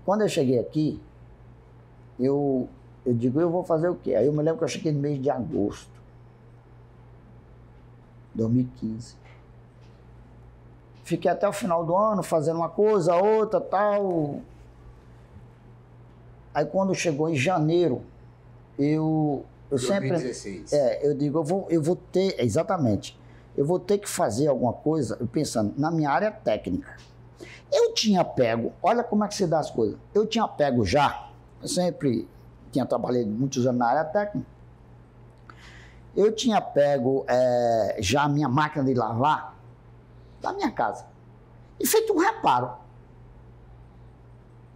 Quando eu cheguei aqui, eu digo, eu vou fazer o quê? Aí eu me lembro que eu cheguei no mês de agosto de 2015. Fiquei até o final do ano fazendo uma coisa, outra, tal. Aí quando chegou em janeiro, eu 2016. sempre... eu digo, eu vou ter... Exatamente. Eu vou ter que fazer alguma coisa, eu pensando na minha área técnica. Eu tinha pego, olha como é que se dá as coisas. Eu tinha pego já, eu sempre tinha trabalhado muitos anos na área técnica. Eu tinha pego já a minha máquina de lavar da minha casa e feito um reparo.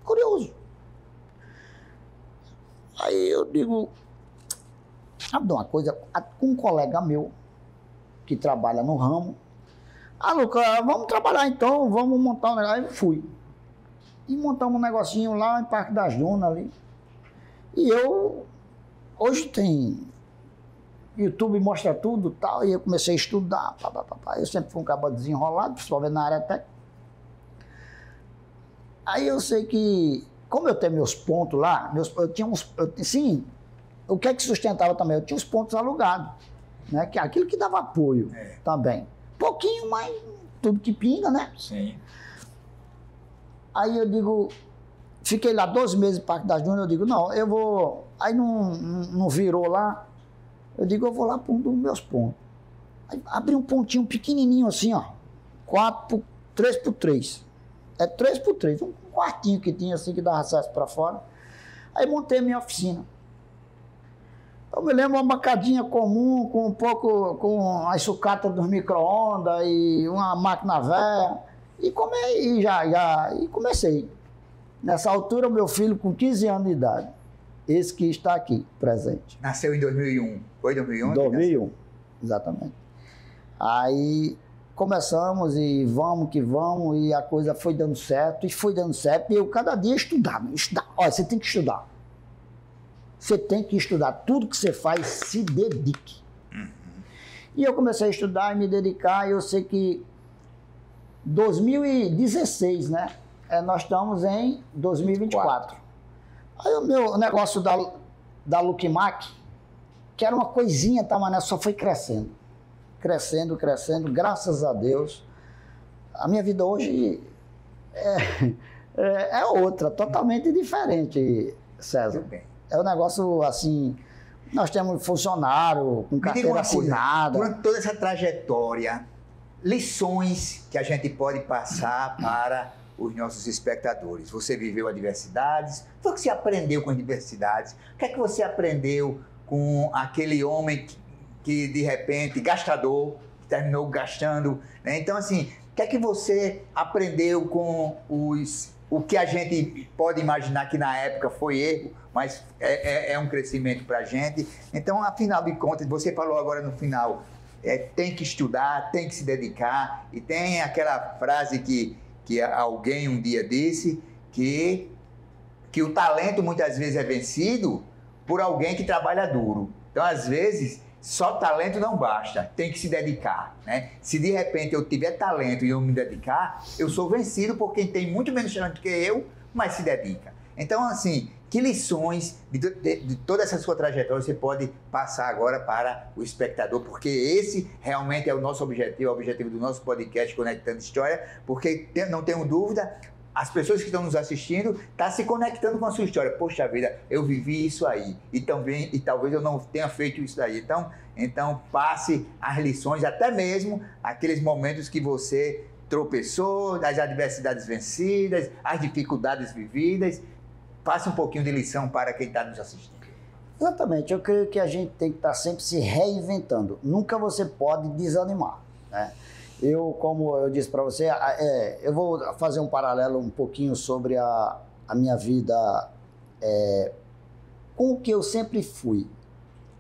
Curioso. Aí eu digo, sabe de uma coisa? Com um colega meu, que trabalha no ramo. Lucas, vamos trabalhar então, vamos montar um negócio. Aí eu fui. E montamos um negocinho lá em Parque das Dunas ali. E hoje tem YouTube, mostra tudo e tal, e eu comecei a estudar. Eu sempre fui um cabo desenrolado, principalmente na área técnica. Aí eu sei que, como eu tenho meus pontos lá, eu tinha uns... sim, o que é que sustentava também? Eu tinha os pontos alugados. Né? Que é aquilo que dava apoio também. Pouquinho, mas tudo que pinga, né? Sim. Aí eu digo, fiquei lá 12 meses no Parque das Dunas, eu digo, não, eu vou... Aí não virou lá, eu digo, eu vou lá para um dos meus pontos. Aí abri um pontinho pequenininho assim, ó, 3x3. 3x3, um quartinho que tinha assim, que dava acesso para fora. Aí montei a minha oficina. Eu me lembro uma bancadinha comum, com as sucatas dos micro-ondas e uma máquina velha. E comecei. Nessa altura, o meu filho, com 15 anos de idade, esse que está aqui, presente. Nasceu em 2001. Foi 2001? 2001, exatamente. Aí começamos e vamos que vamos, e a coisa foi dando certo, e eu cada dia estudava. Olha, você tem que estudar. Você tem que estudar. Tudo que você faz, se dedique. E eu comecei a estudar e me dedicar, e eu sei que 2016, né? Nós estamos em 2024. Aí o meu negócio da Luquimac, que era uma coisinha, tá, mas só foi crescendo. Crescendo, graças a Deus. A minha vida hoje é outra, totalmente diferente, César. Muito bem. É um negócio assim, nós temos funcionário com carteira assinada. Durante toda essa trajetória, lições que a gente pode passar para os nossos espectadores. Você viveu adversidades, o que você aprendeu com as adversidades? O que é que você aprendeu com aquele homem que de repente, gastador, que terminou gastando, né? Então assim, o que é que você aprendeu com o que a gente pode imaginar que na época foi erro, mas é um crescimento para a gente. Então, afinal de contas, você falou agora no final, tem que estudar, tem que se dedicar, e tem aquela frase que alguém um dia disse, que o talento muitas vezes é vencido por alguém que trabalha duro. Então, às vezes, só talento não basta, tem que se dedicar, né? Se de repente eu tiver talento e eu me dedicar, eu sou vencido por quem tem muito menos talento que eu, mas se dedica. Então, assim, que lições de toda essa sua trajetória você pode passar agora para o espectador? Porque esse realmente é o nosso objetivo, o objetivo do nosso podcast Conectando História, porque não tenho dúvida, as pessoas que estão nos assistindo estão se conectando com a sua história. Poxa vida, eu vivi isso aí e talvez eu não tenha feito isso daí. Então passe as lições, até mesmo aqueles momentos que você tropeçou, as adversidades vencidas, as dificuldades vividas. Faça um pouquinho de lição para quem está nos assistindo. Exatamente, eu creio que a gente tem que estar sempre se reinventando. Nunca você pode desanimar, né? Como eu disse para você, eu vou fazer um paralelo um pouquinho sobre a minha vida com o que eu sempre fui,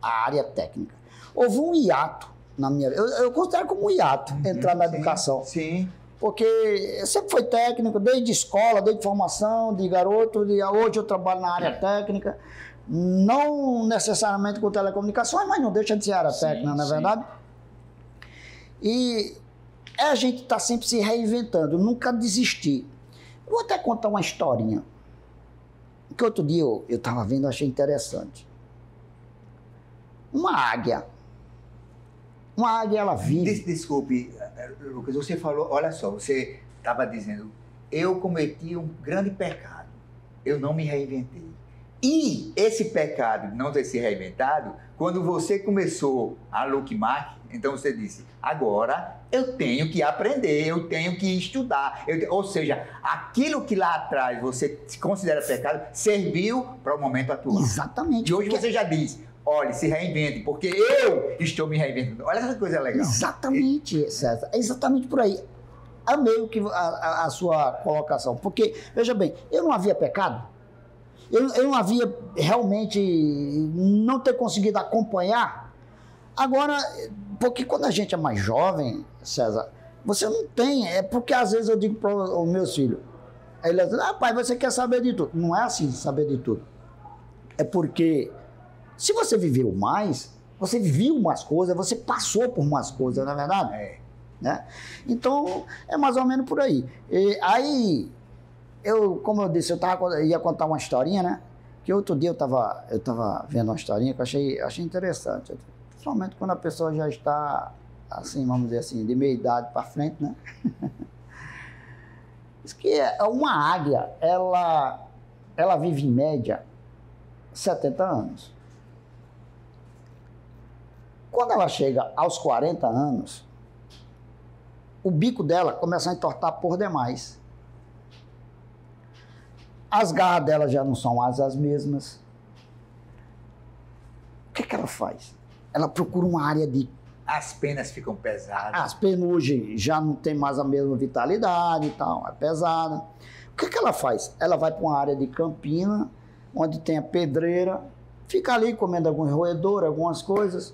a área técnica. Houve um hiato na minha vida, eu considero como um hiato entrar na educação. Sim. Porque eu sempre fui técnico, desde escola, desde formação, de garoto, hoje eu trabalho na área técnica, não necessariamente com telecomunicações, mas não deixa de ser área técnica, não é verdade? E a gente está sempre se reinventando, nunca desistir. Vou até contar uma historinha, que outro dia eu estava vendo, achei interessante. Uma águia, ela vive... Desculpe, Lucas, você falou, olha só, você estava dizendo, eu cometi um grande pecado, eu não me reinventei. E esse pecado de não ter se reinventado, quando você começou a Lookmark, então você disse, agora eu tenho que aprender, eu tenho que estudar. Ou seja, aquilo que lá atrás você considera pecado, serviu para o momento atual. Exatamente. E hoje você já diz, olha, se reinvente, porque eu estou me reinventando. Olha essa coisa legal. Exatamente, César. É exatamente por aí. Amei a sua colocação. Porque, veja bem, eu não havia pecado. Eu não havia realmente não ter conseguido acompanhar. Agora, porque quando a gente é mais jovem, César, você não tem. É porque às vezes eu digo para os meus filhos, ele diz, pai, você quer saber de tudo. Não é assim, saber de tudo. É porque se você viveu mais, você viu umas coisas, você passou por umas coisas, não é verdade? Né? Então, é mais ou menos por aí. E aí, como eu disse, ia contar uma historinha, né? Que outro dia eu tava vendo uma historinha que eu achei interessante. Principalmente quando a pessoa já está, assim, vamos dizer assim, de meia idade para frente, né? Diz que uma águia, ela vive em média 70 anos. Quando ela chega aos 40 anos, o bico dela começa a entortar por demais. As garras dela já não são mais as mesmas. O que ela faz? Ela procura uma área de... As penas ficam pesadas. As penugens já não tem mais a mesma vitalidade e tal, é pesada. O que ela faz? Ela vai para uma área de campina, onde tem a pedreira, fica ali comendo alguns roedores, algumas coisas.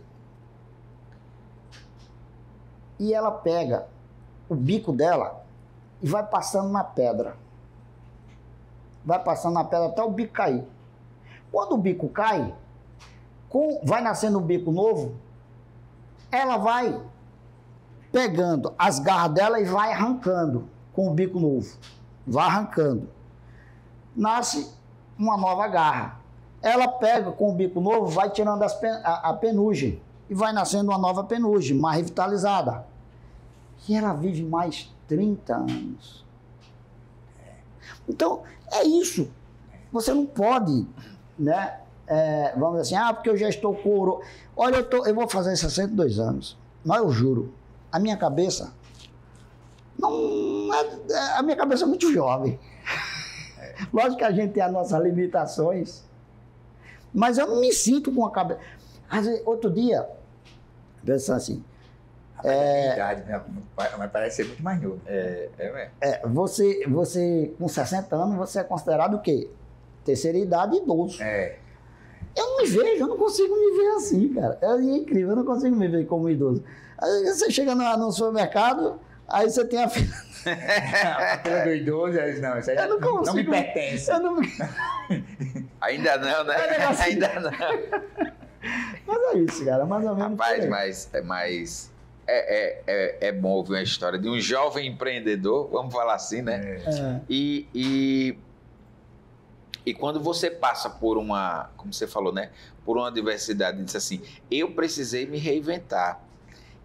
E ela pega o bico dela e vai passando na pedra. Vai passando na pedra até o bico cair. Quando o bico cai, vai nascendo um bico novo, ela vai pegando as garras dela e vai arrancando com o bico novo. Vai arrancando. Nasce uma nova garra. Ela pega com o bico novo, vai tirando a penugem e vai nascendo uma nova penugem, mais revitalizada. E ela vive mais 30 anos. Então, é isso. Você não pode, né? Vamos dizer assim, porque eu já estou com... Olha, eu vou fazer 62 anos. Mas eu juro, a minha cabeça a minha cabeça é muito jovem. Lógico que a gente tem as nossas limitações, mas eu não me sinto com a cabeça... Às vezes, outro dia, pensando assim... idade, né? Mas parece ser muito mais novo. Você, com 60 anos, você é considerado o quê? Terceira idade, idoso. Eu não me vejo, eu não consigo me ver assim, cara. É incrível, eu não consigo me ver como idoso. Aí você chega no supermercado, aí você tem a fila... A fila do idoso, não, isso aí não me pertence. Ainda não, né? Ainda não. Mas é isso, cara, mais ou menos. Rapaz, mas é bom ouvir uma história de um jovem empreendedor, vamos falar assim, né? E quando você passa por uma, como você falou, né? Por uma adversidade, diz assim, eu precisei me reinventar.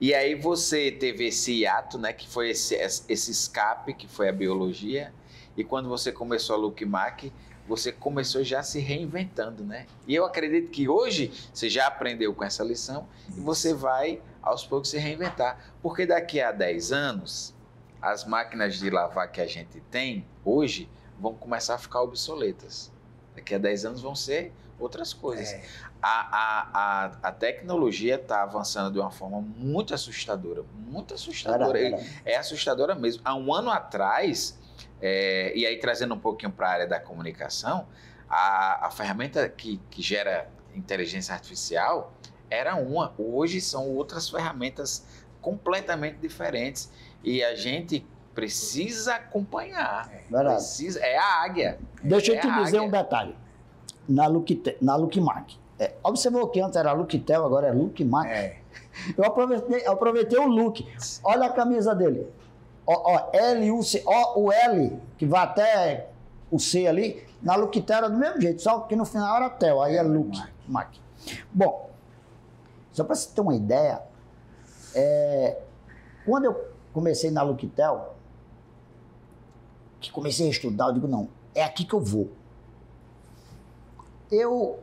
E aí você teve esse hiato, né? Que foi esse escape, que foi a biologia. E quando você começou a Lookmark, você começou já se reinventando, né? E eu acredito que hoje você já aprendeu com essa lição e você vai aos poucos se reinventar. Porque daqui a 10 anos, as máquinas de lavar que a gente tem hoje vão começar a ficar obsoletas. Daqui a 10 anos vão ser outras coisas. A tecnologia está avançando de uma forma muito assustadora. Muito assustadora. É assustadora mesmo. Há um ano atrás, e aí trazendo um pouquinho para a área da comunicação, a ferramenta que gera inteligência artificial era uma. Hoje são outras ferramentas completamente diferentes. E a gente precisa acompanhar. É a águia. Deixa eu te dizer um detalhe. Na Lookmark. Observou que antes era Looktel, agora é Lookmark. Eu aproveitei o look. Olha a camisa dele. L-U-C, o L, que vai até o C ali, na Looktel era do mesmo jeito, só que no final era Tel, aí é Lookmark. Bom, só para você ter uma ideia, quando eu comecei na Looktel, que comecei a estudar, eu digo, não, é aqui que eu vou. Eu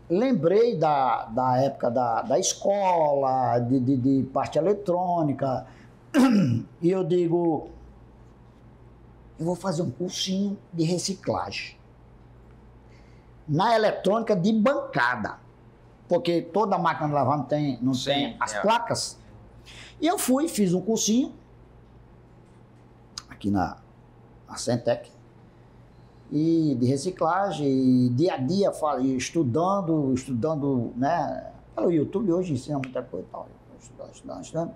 lembrei da época da escola, de parte eletrônica, e eu digo, eu vou fazer um cursinho de reciclagem. Na eletrônica de bancada, porque toda máquina de lavar não tem as placas. E eu fui, fiz um cursinho, aqui na Centec, e de reciclagem, e dia a dia estudando, né? O YouTube hoje ensina muita coisa e tal. Estudando.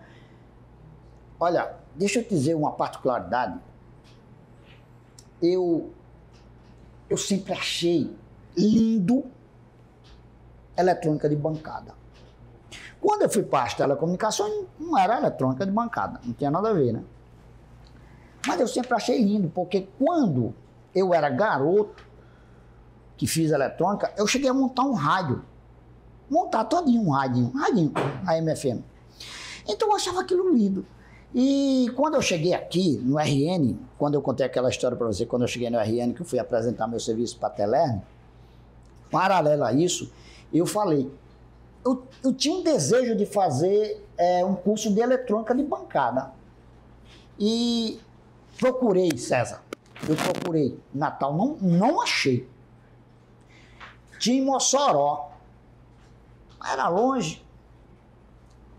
Olha, deixa eu te dizer uma particularidade. Eu sempre achei lindo eletrônica de bancada. Quando eu fui para as telecomunicações, não era eletrônica de bancada, não tinha nada a ver, né? Mas eu sempre achei lindo, porque quando eu era garoto, que fiz eletrônica, eu cheguei a montar um rádio. Montar todinho um radinho, AM/FM. Então eu achava aquilo lindo. E quando eu cheguei aqui no RN, quando eu contei aquela história para você, quando eu cheguei no RN, que eu fui apresentar meu serviço para a Telerm, paralelo a isso, eu falei, eu tinha um desejo de fazer um curso de eletrônica de bancada. E procurei, César, Natal, não achei. Tinha em Mossoró, era longe.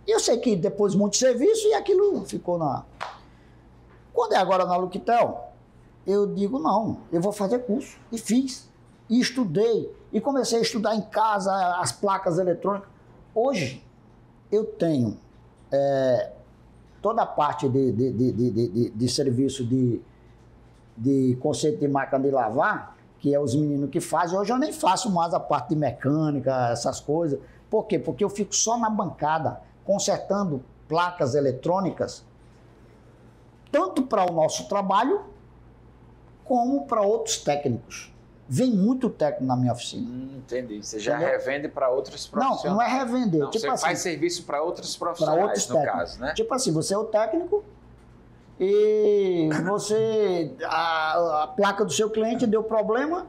Eu sei que depois muito serviço e aquilo ficou na... Quando é agora na Looktel, eu digo, não, eu vou fazer curso. E fiz, e estudei, e comecei a estudar em casa as placas eletrônicas. Hoje, eu tenho toda a parte de serviço de conceito de máquina de lavar, que é os meninos que fazem. Hoje eu nem faço mais a parte de mecânica, essas coisas. Por quê? Porque eu fico só na bancada, consertando placas eletrônicas, tanto para o nosso trabalho, como para outros técnicos. Vem muito técnico na minha oficina. Entendi. Você já revende para outros profissionais? Não é revender. Não, tipo você faz serviço para outros profissionais, para outros técnicos. Caso, né? Tipo assim, você é o técnico e a placa do seu cliente deu problema,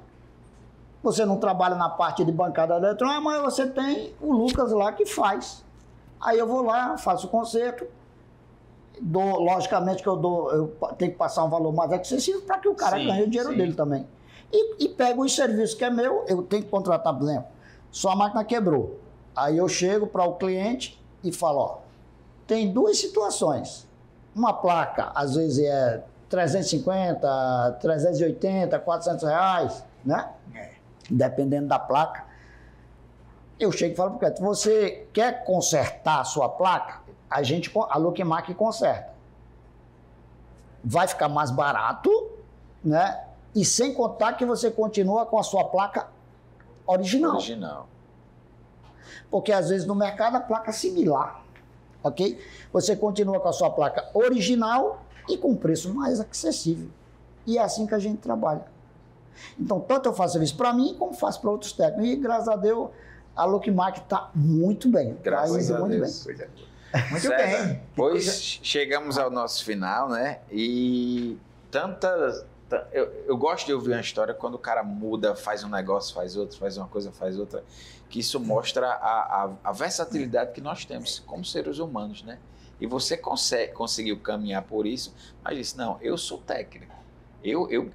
você não trabalha na parte de bancada eletrônica, mas você tem o Lucas lá que faz. Aí eu vou lá, faço o conserto, logicamente que eu tenho que passar um valor mais acessível para que o cara ganhe o dinheiro dele também. E pego os serviços que é meu, eu tenho que contratar, por exemplo, sua máquina quebrou. Aí eu chego para o cliente e falo, ó, tem duas situações. Uma placa, às vezes é 350, 380, 400 reais, né? Dependendo da placa. Eu chego e falo para o cliente, você quer consertar a sua placa? A Lookmark conserta. Vai ficar mais barato, né? E sem contar que você continua com a sua placa original. Porque às vezes no mercado a placa é similar, ok? Você continua com a sua placa original e com preço mais acessível. E é assim que a gente trabalha. Então, tanto eu faço serviço para mim, como faço para outros técnicos. E graças a Deus, a Lookmark está muito bem. Graças a Deus. Muito César, bem. Pois chegamos ao nosso final, né? E eu gosto de ouvir uma história quando o cara muda, faz um negócio, faz outro, faz uma coisa, faz outra, que isso mostra a versatilidade que nós temos como seres humanos, né? E você conseguiu caminhar por isso, mas disse, não, eu sou técnico.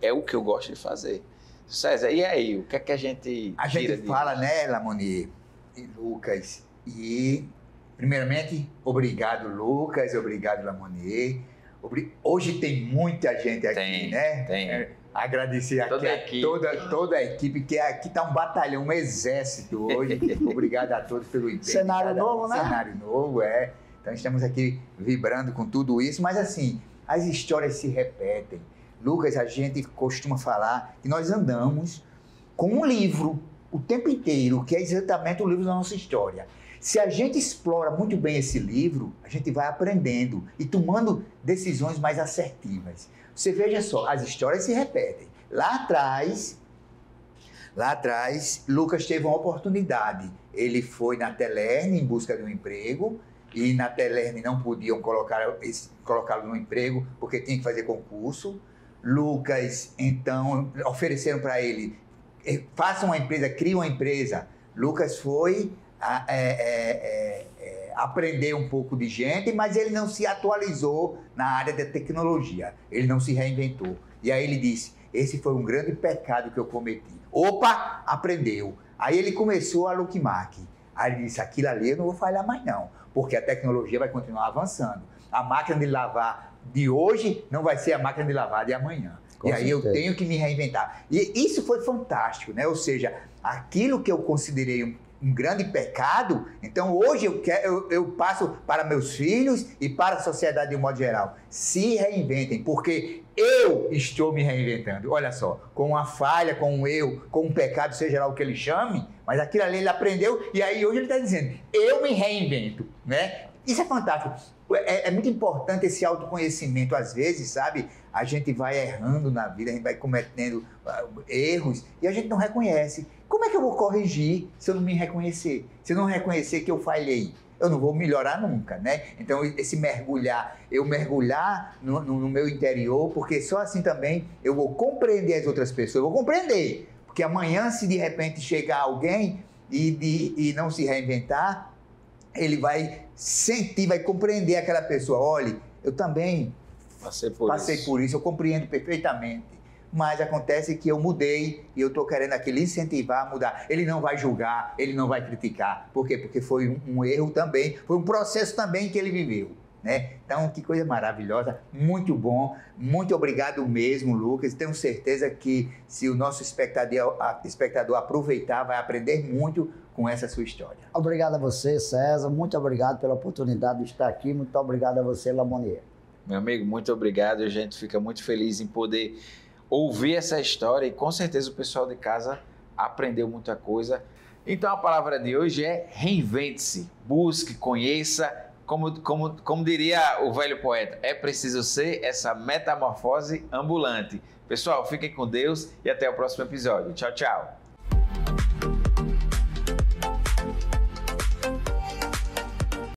É o que eu gosto de fazer. César, e aí? O que é que a gente A gente fala, né, Lamonier e Lucas? E, primeiramente, obrigado, Lucas, obrigado, Lamonier. Hoje tem muita gente aqui, né? Tem. Agradecer aqui toda a equipe, que aqui está um batalhão, um exército hoje. Obrigado a todos pelo empenho. Cenário novo, né? Cenário novo, Então estamos aqui vibrando com tudo isso, mas assim, as histórias se repetem. Lucas, a gente costuma falar que nós andamos com um livro o tempo inteiro, que é exatamente o livro da nossa história. Se a gente explora muito bem esse livro, a gente vai aprendendo e tomando decisões mais assertivas. Você veja só, as histórias se repetem. Lá atrás, Lucas teve uma oportunidade. Ele foi na Telerne em busca de um emprego, e na Telerne não podiam colocá-lo no emprego porque tinha que fazer concurso. Lucas, então, ofereceram para ele, faça uma empresa, crie uma empresa. Lucas foi aprender um pouco de gente, mas ele não se atualizou na área da tecnologia, ele não se reinventou. E aí ele disse, esse foi um grande pecado que eu cometi. Opa, aprendeu. Aí ele começou a Lookmark. Aí ele disse, aquilo ali eu não vou falhar mais não, porque a tecnologia vai continuar avançando. A máquina de lavar de hoje não vai ser a máquina de lavar de amanhã. Com certeza. Eu tenho que me reinventar. E isso foi fantástico, né? Ou seja, aquilo que eu considerei um grande pecado, então hoje eu passo para meus filhos e para a sociedade de um modo geral. Se reinventem, porque eu estou me reinventando. Olha só, com uma falha, com um erro, com um pecado, seja lá o que ele chame, mas aquilo ali ele aprendeu e aí hoje ele está dizendo, eu me reinvento, né? Isso é fantástico. É muito importante esse autoconhecimento. Às vezes, sabe, a gente vai errando na vida, a gente vai cometendo erros e a gente não reconhece. Como é que eu vou corrigir se eu não me reconhecer? Se eu não reconhecer que eu falhei, eu não vou melhorar nunca, né? Então, esse mergulhar no meu interior, porque só assim também eu vou compreender as outras pessoas. Eu vou compreender, porque amanhã, se de repente chegar alguém e não se reinventar, ele vai sentir, vai compreender aquela pessoa. Olha, eu também passei por isso, eu compreendo perfeitamente. Mas acontece que eu mudei e eu estou querendo aqui lhe incentivar a mudar. Ele não vai julgar, ele não vai criticar. Por quê? Porque foi um erro também, foi um processo também que ele viveu, né? Então, que coisa maravilhosa, muito bom. Muito obrigado mesmo, Lucas. Tenho certeza que se o nosso espectador aproveitar, vai aprender muito com essa sua história. Obrigado a você, César. Muito obrigado pela oportunidade de estar aqui. Muito obrigado a você, Lamonier. Meu amigo, muito obrigado. A gente fica muito feliz em poder ouvir essa história e com certeza o pessoal de casa aprendeu muita coisa. Então a palavra de hoje é reinvente-se, busque, conheça, como diria o velho poeta, é preciso ser essa metamorfose ambulante. Pessoal, fiquem com Deus e até o próximo episódio. Tchau, tchau.